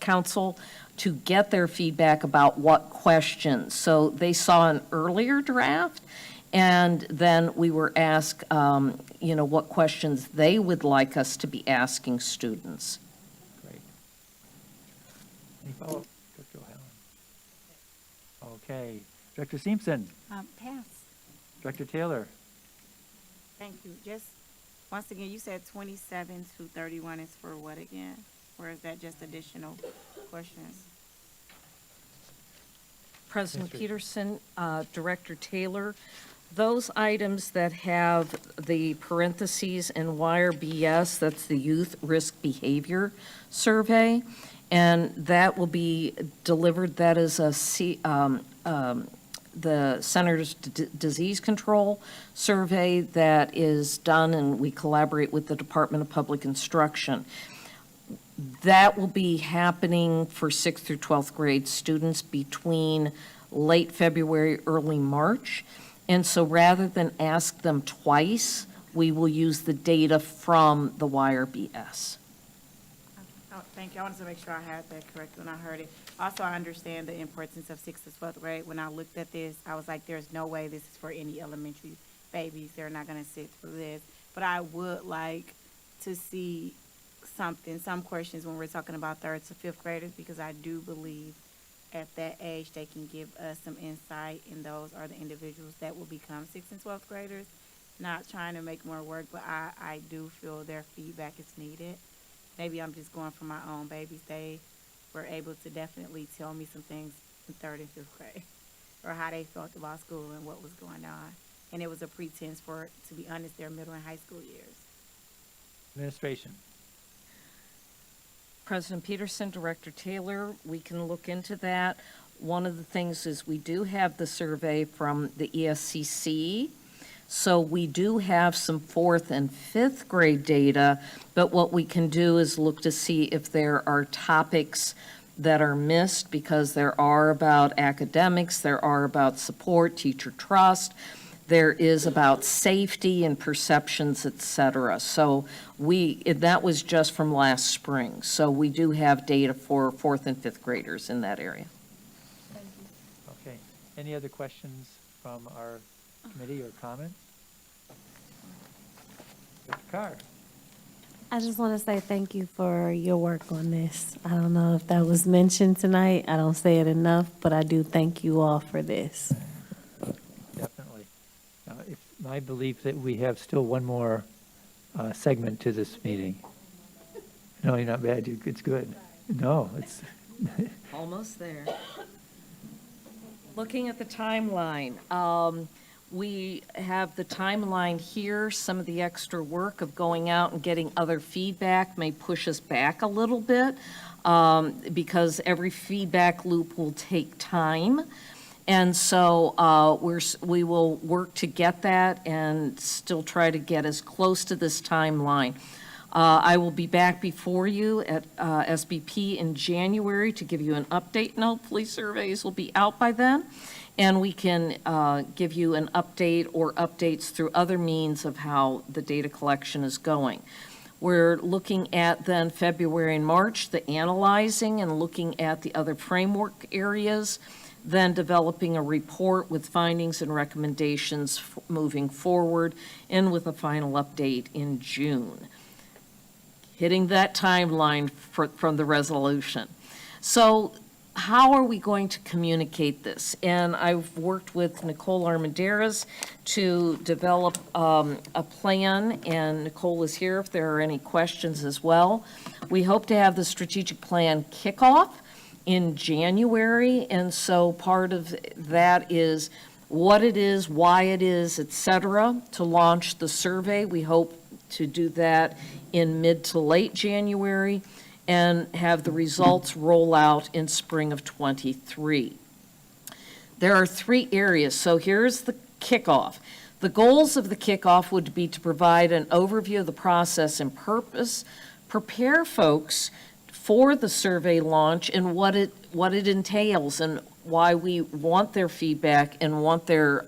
Council to get their feedback about what questions. So they saw an earlier draft, And then we were asked, what questions they would like us to be asking students. Great. Any follow-up, Dr. O'Halloran? Okay. Director Simpson, Pass. Director Taylor, Thank you. Just, once again, you said 27 to 31 is for what again? Or is that just additional questions? President Mr. Peterson, Director Taylor, those items that have the parentheses and wire BS, that's the Youth Risk Behavior Survey, and that will be delivered, that is the Centers Disease Control survey that is done, and we collaborate with the Department of Public Instruction. That will be happening for 6th through 12th grade students between late February, early March. And so rather than ask them twice, we will use the data from the YRBS. Oh, thank you. I wanted to make sure I had that correct when I heard it. Also, I understand the importance of 6th to 12th grade. When I looked at this, I was like, there's no way this is for any elementary babies. They're not going to sit through this. But I would like to see some questions when we're talking about 3rd to 5th graders, because I do believe at that age they can give us some insight, and those are the individuals that will become 6th and 12th graders. Not trying to make more work, but I do feel their feedback is needed. Maybe I'm just going for my own babies. They were able to definitely tell me some things in 3rd and 5th grade, or how they felt about school and what was going on. And it was a pretense for, to be honest, their middle and high school years. Administration. President Peterson, Director Taylor, we can look into that. One of the things is we do have the survey from the ESCC. So we do have some 4th and 5th grade data, but what we can do is look to see if there are topics that are missed, because there are about academics, there are about support, teacher trust, there is about safety and perceptions, et cetera. So that was just from last spring. So we do have data for 4th and 5th graders in that area. Okay. Any other questions from our committee or comments? Dr. Carr. I just want to say thank you for your work on this. I don't know if that was mentioned tonight. I don't say it enough, but I do thank you all for this. Definitely. It's my belief that we have still one more segment to this meeting. No, you're not bad. It's good. No, it's Almost there. Looking at the timeline, we have the timeline here. Some of the extra work of going out and getting other feedback may push us back a little bit, because every feedback loop will take time. And so we will work to get that and still try to get as close to this timeline. I will be back before you at SBP in January to give you an update, and hopefully surveys will be out by then. And we can give you an update or updates through other means of how the data collection is going. We're looking at then February and March, the analyzing and looking at the other framework areas, then developing a report with findings and recommendations moving forward, and with a final update in June. Hitting that timeline from the resolution. So how are we going to communicate this? And I've worked with Nicole Armendariz to develop a plan, and Nicole is here if there are any questions as well. We hope to have the strategic plan kickoff in January, and so part of that is what it is, why it is, et cetera, to launch the survey. We hope to do that in mid to late January, and have the results roll out in spring of '23. There are 3 areas, so here's the kickoff. The goals of the kickoff would be to provide an overview of the process and purpose, prepare folks for the survey launch and what it entails, and why we want their feedback and want their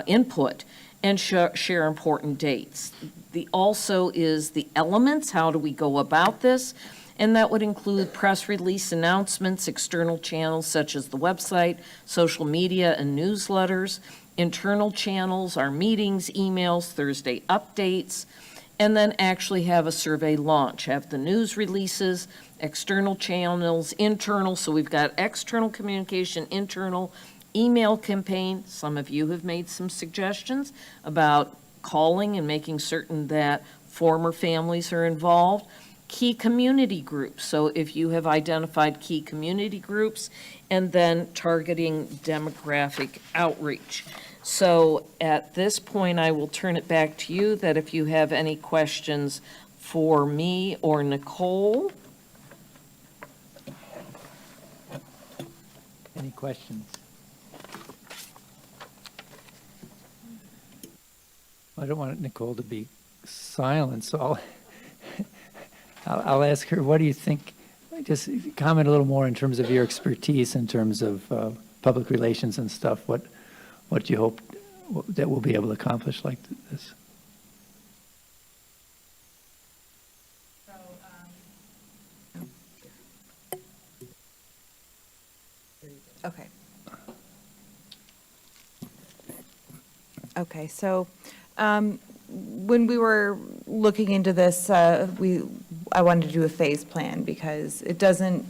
input, and share important dates. Also is the elements, how do we go about this? And that would include press release announcements, external channels such as the website, social media, and newsletters, internal channels, our meetings, emails, Thursday updates, and then actually have a survey launch, have the news releases, external channels, internal, so we've got external communication, internal, email campaign. Some of you have made some suggestions about calling and making certain that former families are involved. Key community groups, so if you have identified key community groups, and then targeting demographic outreach. So at this point, I will turn it back to you, that if you have any questions for me or Nicole. Any questions? I don't want Nicole to be silent, so I'll ask her, what do you think? Just comment a little more in terms of your expertise in terms of public relations and stuff. What do you hope that we'll be able to accomplish like this? Okay. Okay, so when we were looking into this, I wanted to do a phase plan because it doesn't,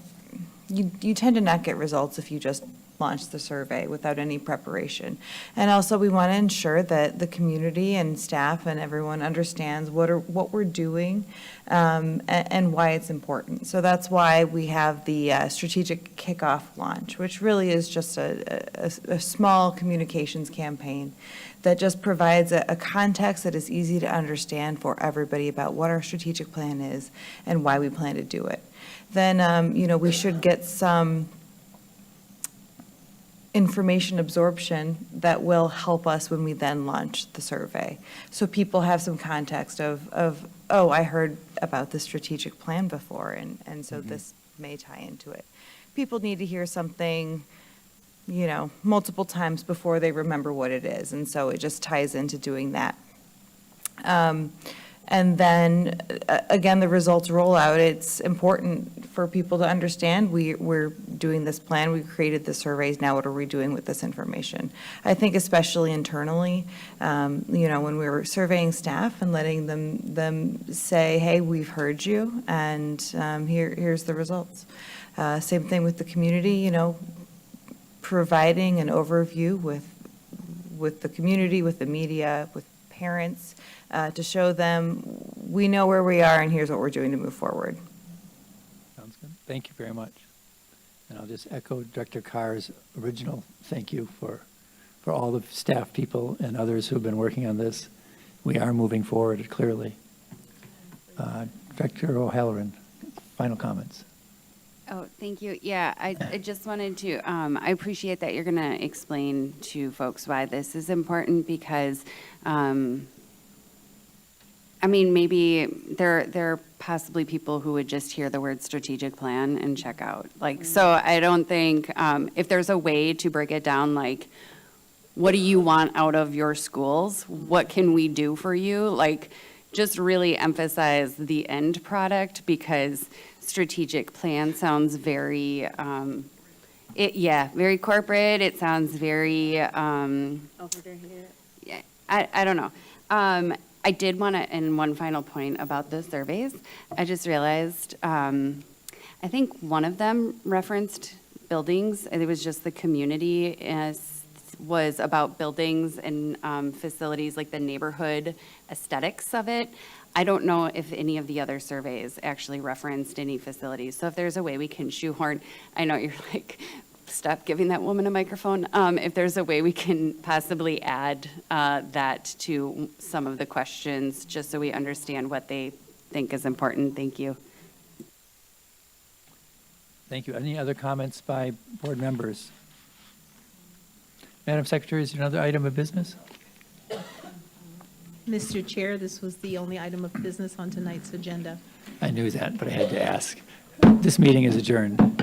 you tend to not get results if you just launch the survey without any preparation. And also, we want to ensure that the community and staff and everyone understands what we're doing and why it's important. So that's why we have the strategic kickoff launch, which really is just a small communications campaign that just provides a context that is easy to understand for everybody about what our strategic plan is and why we plan to do it. Then, we should get some information absorption that will help us when we then launch the survey. So people have some context of oh, I heard about the strategic plan before, and so this may tie into it. People need to hear something, multiple times before they remember what it is, and so it just ties into doing that. And then, again, the results roll out. It's important for people to understand we're doing this plan. We created the surveys. Now what are we doing with this information? I think especially internally, when we were surveying staff and letting them say, hey, we've heard you, and here's the results. Same thing with the community, providing an overview with the community, with the media, with parents, to show them we know where we are and here's what we're doing to move forward. Sounds good. Thank you very much. And I'll just echo Director Carr's original thank you for all the staff people and others who have been working on this. We are moving forward clearly. Director O'Halloran, final comments. Oh, thank you. Yeah, I just wanted to, I appreciate that you're going to explain to folks why this is important because, maybe there are possibly people who would just hear the word strategic plan and check out. So I don't think, if there's a way to break it down, what do you want out of your schools? What can we do for you? Just really emphasize the end product because strategic plan sounds very, very corporate. It sounds very, over their head. Yeah, I don't know. I did want to, and one final point about the surveys, I just realized, I think one of them referenced buildings, and it was just the community was about buildings and facilities, like the neighborhood aesthetics of it. I don't know if any of the other surveys actually referenced any facilities. So if there's a way we can shoehorn, I know you're stop giving that woman a microphone. If there's a way we can possibly add that to some of the questions, just so we understand what they think is important. Thank you. Thank you. Any other comments by board members? Madam Secretary, is there another item of business? Mr. Chair, this was the only item of business on tonight's agenda. I knew that, but I had to ask. This meeting is adjourned.